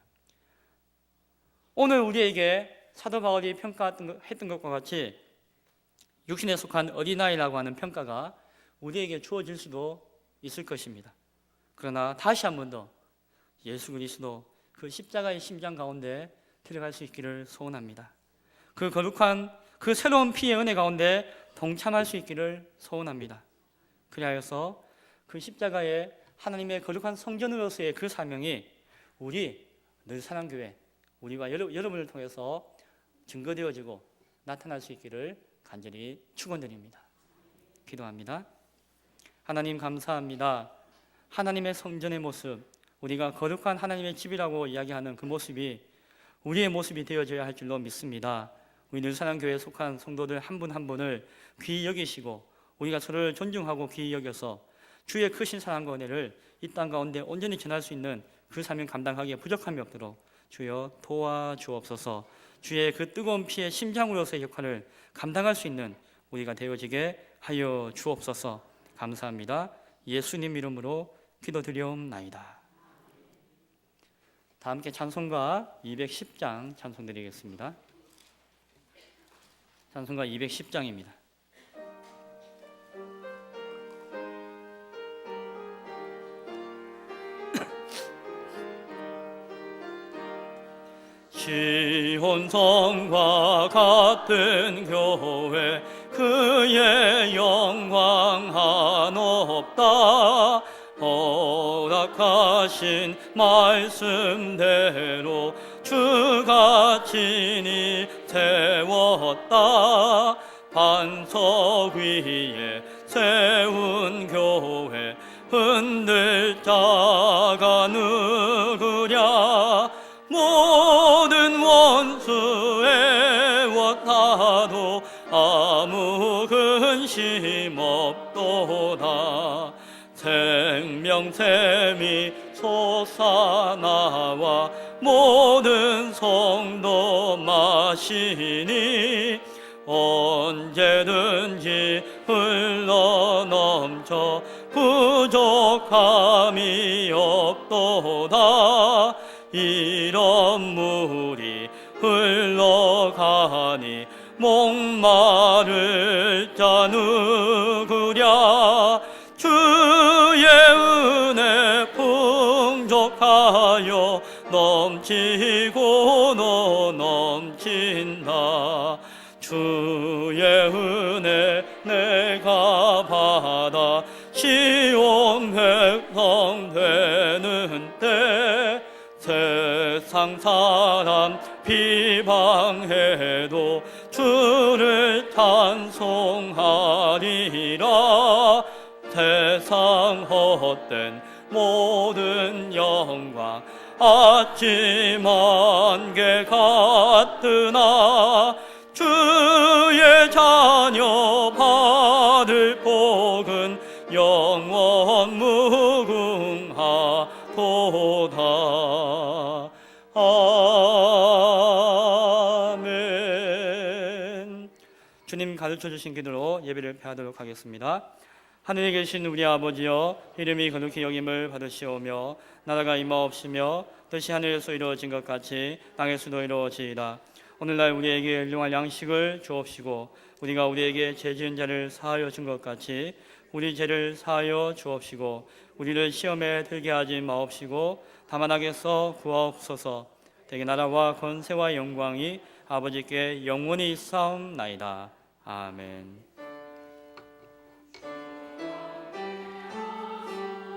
오늘 우리에게 사도 바울이 평가했던 것과 같이 육신에 속한 어린아이라고 하는 평가가 우리에게 주어질 수도 있을 것입니다. 그러나 다시 한 번 더 예수 그리스도 그 십자가의 심장 가운데 들어갈 수 있기를 소원합니다. 그 거룩한 그 새로운 피의 은혜 가운데 동참할 수 있기를 소원합니다. 그리하여서 그 십자가의 하나님의 거룩한 성전으로서의 그 사명이 우리 늘사랑교회, 우리와 여러분을 통해서 증거되어지고 나타날 수 있기를 간절히 축원드립니다. 기도합니다. 하나님 감사합니다. 하나님의 성전의 모습, 우리가 거룩한 하나님의 집이라고 이야기하는 그 모습이 우리의 모습이 되어져야 할 줄로 믿습니다. 우리 늘사랑교회에 속한 성도들 한 분 한 분을 귀히 여기시고 우리가 서로를 존중하고 귀히 여겨서 주의 크신 사랑과 은혜를 이 땅 가운데 온전히 전할 수 있는 그 사명 감당하기에 부족함이 없도록 주여 도와주옵소서. 주의 그 뜨거운 피의 심장으로서의 역할을 감당할 수 있는 우리가 되어지게 하여 주옵소서. 감사합니다. 예수님 이름으로 기도드리옵나이다. 다 함께 찬송가 210장 찬송드리겠습니다. 찬송가 210장입니다. 시온성과 같은 교회 그의 영광 한없다. 허락하신 말씀대로 주가 친히 세웠다. 반석 위에 세운 교회 흔들 자가 누구랴. 모든 원수의 워타도 아무 근심 없도다. 생명샘이 솟아나와 모든 성도 마시니 언제든지 흘러넘쳐 부족함이 없도다. 이런 물이 흘러가니 목마를 자 누구랴. 주의 은혜 풍족하여 넘치고 넘친다. 주의 은혜 내가 받아 시온 백성 되는 때 세상 사람 비방해도 주를 찬송하리라. 세상 헛된 모든 영광 아침 안개 같으나 주의 자녀 받을 복은 영원 무궁하도다. 아멘. 주님 가르쳐 주신 기도로 예배를 폐하도록 하겠습니다. 하늘에 계신 우리 아버지여, 이름이 거룩히 여김을 받으시오며 나라가 임하옵시며 뜻이 하늘에서 이루어진 것 같이 땅에서도 이루어지이다. 오늘날 우리에게 일용할 양식을 주옵시고 우리가 우리에게 죄 지은 자를 사하여 준 것 같이 우리 죄를 사하여 주옵시고 우리를 시험에 들게 하지 마옵시고 다만 악에서 구하옵소서. 대개 나라와 권세와 영광이 아버지께 영원히 있사옵나이다. 아멘.